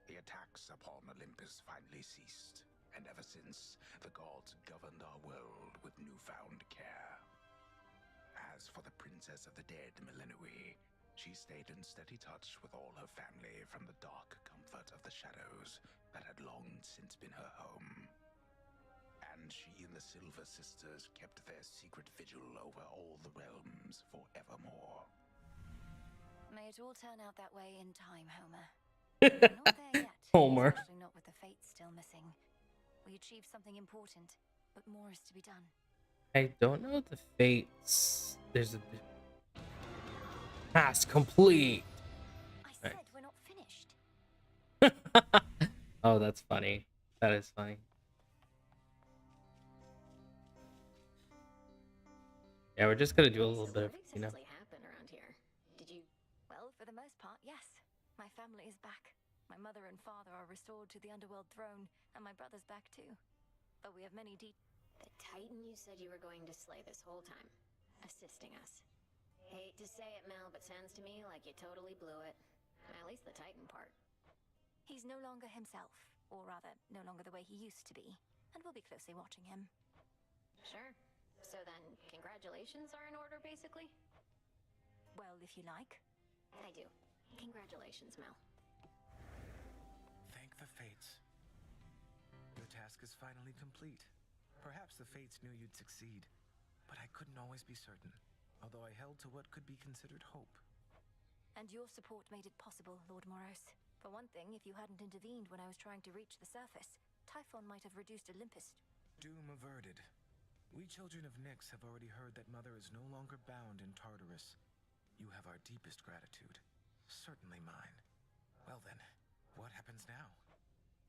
The attacks upon Olympus finally ceased, and ever since, the gods governed our world with newfound care. As for the princess of the dead, Melinoe, she stayed in steady touch with all her family from the dark comfort of the shadows that had long since been her home. And she and the Silver Sisters kept their secret vigil over all the realms forevermore. May it all turn out that way in time, Homer. We're not there yet. Homer. Especially not with the fates still missing. We achieved something important, but more is to be done. I don't know the fates. There's a task complete. I said we're not finished. Oh, that's funny. That is funny. Yeah, we're just gonna do a little bit of, you know. Happen around here. Did you? Well, for the most part, yes. My family is back. My mother and father are restored to the underworld throne, and my brother's back too. But we have many The Titan you said you were going to slay this whole time, assisting us. Hate to say it, Mel, but sounds to me like you totally blew it. At least the Titan part. He's no longer himself, or rather, no longer the way he used to be, and we'll be closely watching him. Sure. So then, congratulations are in order, basically? Well, if you like. I do. Congratulations, Mel. Thank the fates. Your task is finally complete. Perhaps the fates knew you'd succeed, but I couldn't always be certain, although I held to what could be considered hope. And your support made it possible, Lord Moros. For one thing, if you hadn't intervened when I was trying to reach the surface, Typhon might have reduced Olympus. Doom averted. We children of Nyx have already heard that Mother is no longer bound in Tartarus. You have our deepest gratitude. Certainly mine. Well then, what happens now?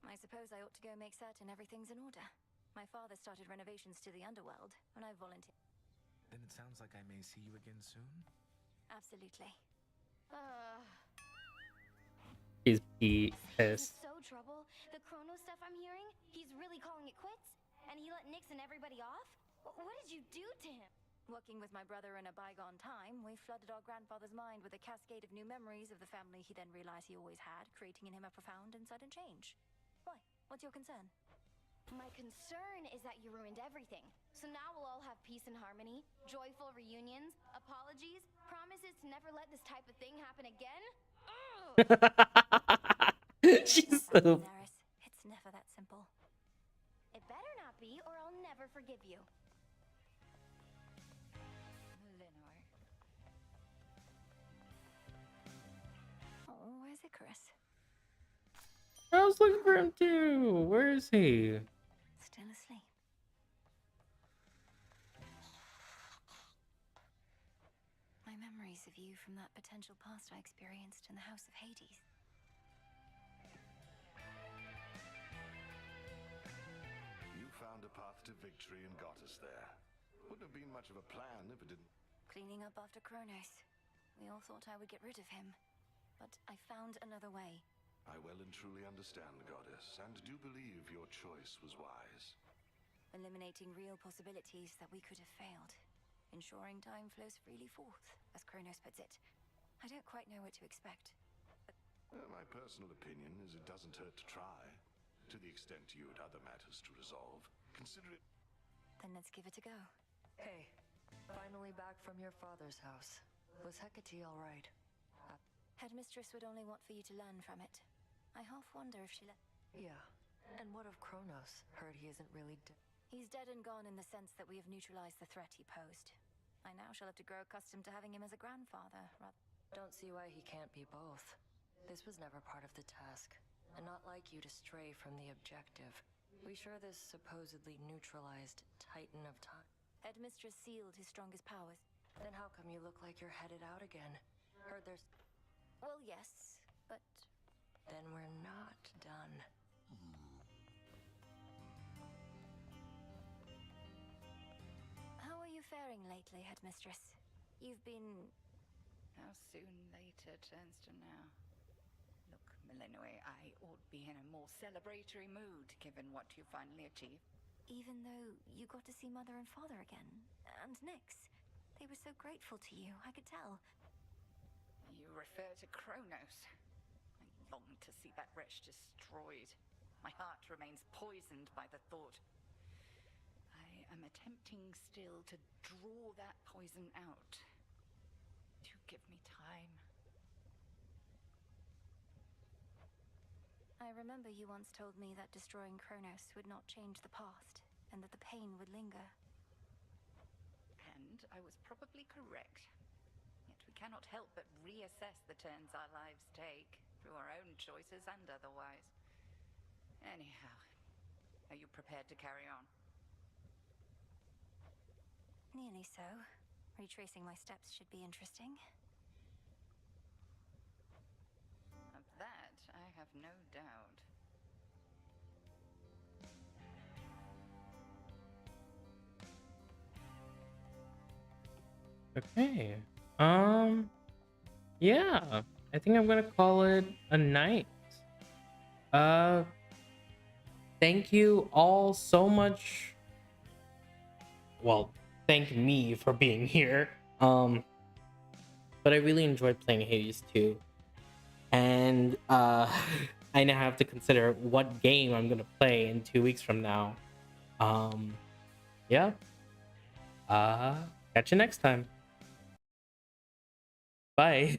I suppose I ought to go make certain everything's in order. My father started renovations to the underworld, and I volunteered. Then it sounds like I may see you again soon? Absolutely. He's In pissed. so trouble. The Chronos stuff I'm hearing, he's really calling it quits? And he let Nyx and everybody off? What did you do to him? Working with my brother in a bygone time, we flooded our grandfather's mind with a cascade of new memories of the family he then realized he always had, creating in him a profound and sudden change. Why? What's your concern? My concern is that you ruined everything. So now we'll all have peace and harmony, joyful reunions, apologies, promises to never let this type of thing happen again? She's so... It's never that simple. It better not be, or I'll never forgive you. Melinoe. Oh, where's Icarus? I was looking for him too. Where is he? Still asleep. My memories of you from that potential past I experienced in the House of Hades. You found a path to victory and got us there. Wouldn't have been much of a plan if it didn't... Cleaning up after Chronos. We all thought I would get rid of him. But I found another way. I well and truly understand, Goddess, and do believe your choice was wise. Eliminating real possibilities that we could have failed. Ensuring time flows freely forth, as Chronos puts it. I don't quite know what to expect. My personal opinion is it doesn't hurt to try. To the extent you had other matters to resolve, consider it... Then let's give it a go. Hey, finally back from your father's house. Was Hecate all right? Headmistress would only want for you to learn from it. I half wonder if she let... Yeah. And what of Chronos? Heard he isn't really dead. He's dead and gone in the sense that we have neutralized the threat he posed. I now shall have to grow accustomed to having him as a grandfather, rather... Don't see why he can't be both. This was never part of the task, and not like you to stray from the objective. We sure this supposedly neutralized Titan of Time? Headmistress sealed his strongest powers. Then how come you look like you're headed out again? Heard there's... Well, yes, but... Then we're not done. How are you faring lately, Headmistress? You've been... How soon later turns to now. Look, Melinoe, I ought to be in a more celebratory mood, given what you finally achieved. Even though you got to see Mother and Father again, and Nyx. They were so grateful to you, I could tell. You refer to Kronos. I long to see that wretch destroyed. My heart remains poisoned by the thought. I am attempting still to draw that poison out. Do give me time. I remember you once told me that destroying Kronos would not change the past, and that the pain would linger. And I was probably correct. Yet we cannot help but reassess the turns our lives take, through our own choices and otherwise. Anyhow, are you prepared to carry on? Nearly so. Retracing my steps should be interesting. Of that, I have no doubt. Okay. Yeah. I think I'm gonna call it a night. Thank you all so much. Well, thank me for being here. But I really enjoyed playing Hades 2. And I now have to consider what game I'm gonna play in 2 weeks from now. Yeah. Catch you next time. Bye.